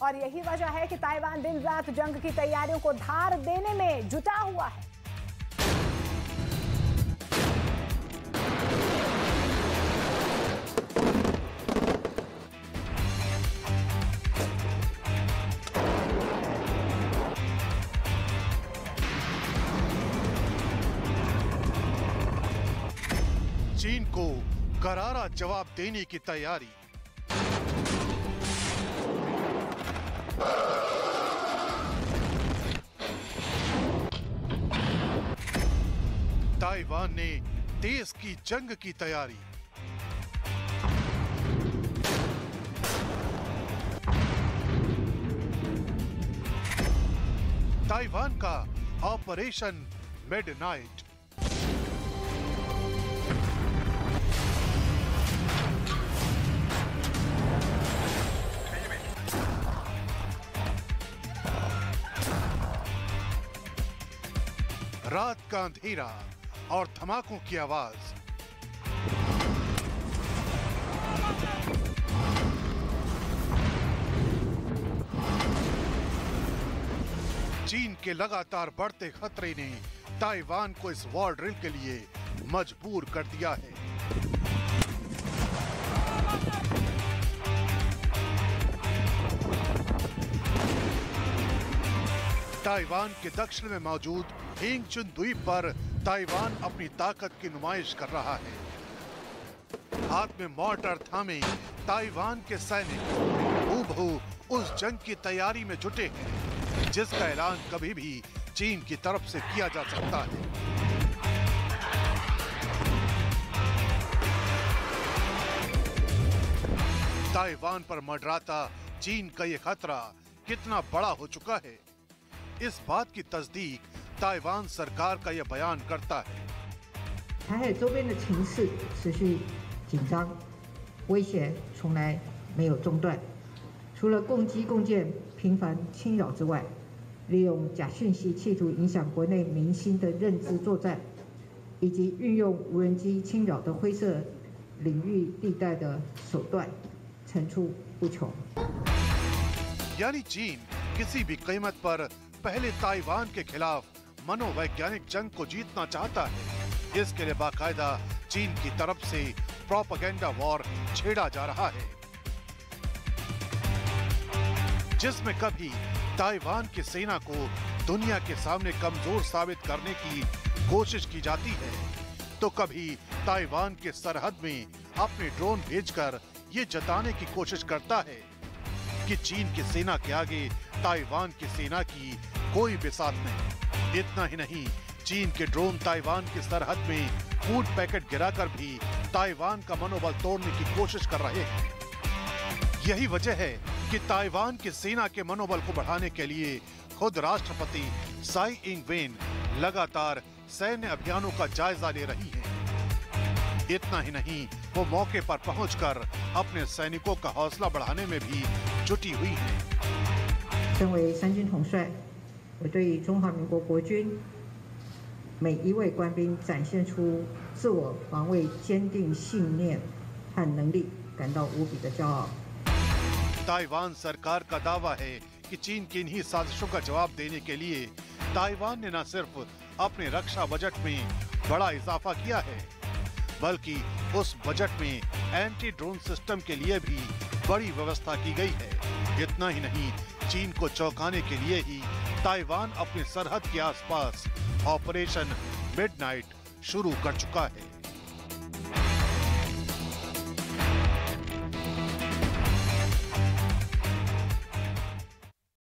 और यही वजह है कि ताइवान दिन रात जंग की तैयारियों को धार देने में जुटा हुआ है। चीन को करारा जवाब देने की तैयारी। ताइवान ने देश की जंग की तैयारी। ताइवान का ऑपरेशन मिडनाइट। रात का अंधेरा और धमाकों की आवाज। चीन के लगातार बढ़ते खतरे ने ताइवान को इस वॉर ड्रिल के लिए मजबूर कर दिया है। ताइवान के दक्षिण में मौजूद हैंगचुंग द्वीप पर ताइवान अपनी ताकत की नुमाइश कर रहा है। हाथ में मॉर्टर थामे ताइवान के सैनिक हूबहू उस जंग की तैयारी में जुटे हैं जिसका ऐलान कभी भी चीन की तरफ से किया जा सकता है। ताइवान पर मंडराता चीन का ये खतरा कितना बड़ा हो चुका है, इस बात की तस्दीक ताइवान सरकार का यह बयान करता है। 台海周边的情势持续紧张，威胁从来没有中断。除了共机共建频繁侵扰之外，利用假讯息企图影响国内民心的认知作战，以及运用无人机侵扰的灰色领域地带的手段，层出不穷。 यानी चीन किसी भी कीमत पर पहले ताइवान के खिलाफ मनोवैज्ञानिक जंग को जीतना चाहता है। इसके लिए बाकायदा चीन की तरफ से प्रोपेगेंडा वॉर छेड़ा जा रहा है, जिसमें कभी ताइवान की सेना को दुनिया के सामने कमजोर साबित करने की कोशिश की जाती है, तो कभी ताइवान के सरहद में अपने ड्रोन भेजकर ये जताने की कोशिश करता है कि चीन की सेना के आगे ताइवान की सेना की कोई बिसात नहीं। इतना ही नहीं, चीन के ड्रोन ताइवान की सरहद में फूड पैकेट गिराकर भी ताइवान का मनोबल तोड़ने की कोशिश कर रहे हैं। यही वजह है कि ताइवान की सेना के मनोबल को बढ़ाने के लिए खुद राष्ट्रपति साई इंग वेन लगातार सैन्य अभियानों का जायजा ले रही हैं। इतना ही नहीं, वो मौके पर पहुंचकर अपने सैनिकों का हौसला बढ़ाने में भी जुटी हुई हैं। 身为三军统帅，我对中华民国国军每一位官兵展现出自我防卫坚定信念和能力感到无比的骄傲。 ताइवान सरकार का दावा है कि चीन की इन्हीं साजिशों का जवाब देने के लिए ताइवान ने न सिर्फ अपने रक्षा बजट में बड़ा इजाफा किया है, बल्कि उस बजट में एंटी ड्रोन सिस्टम के लिए भी बड़ी व्यवस्था की गई है। इतना ही नहीं, चीन को चौंकाने के लिए ही ताइवान अपने सरहद के आसपास ऑपरेशन मिडनाइट शुरू कर चुका है।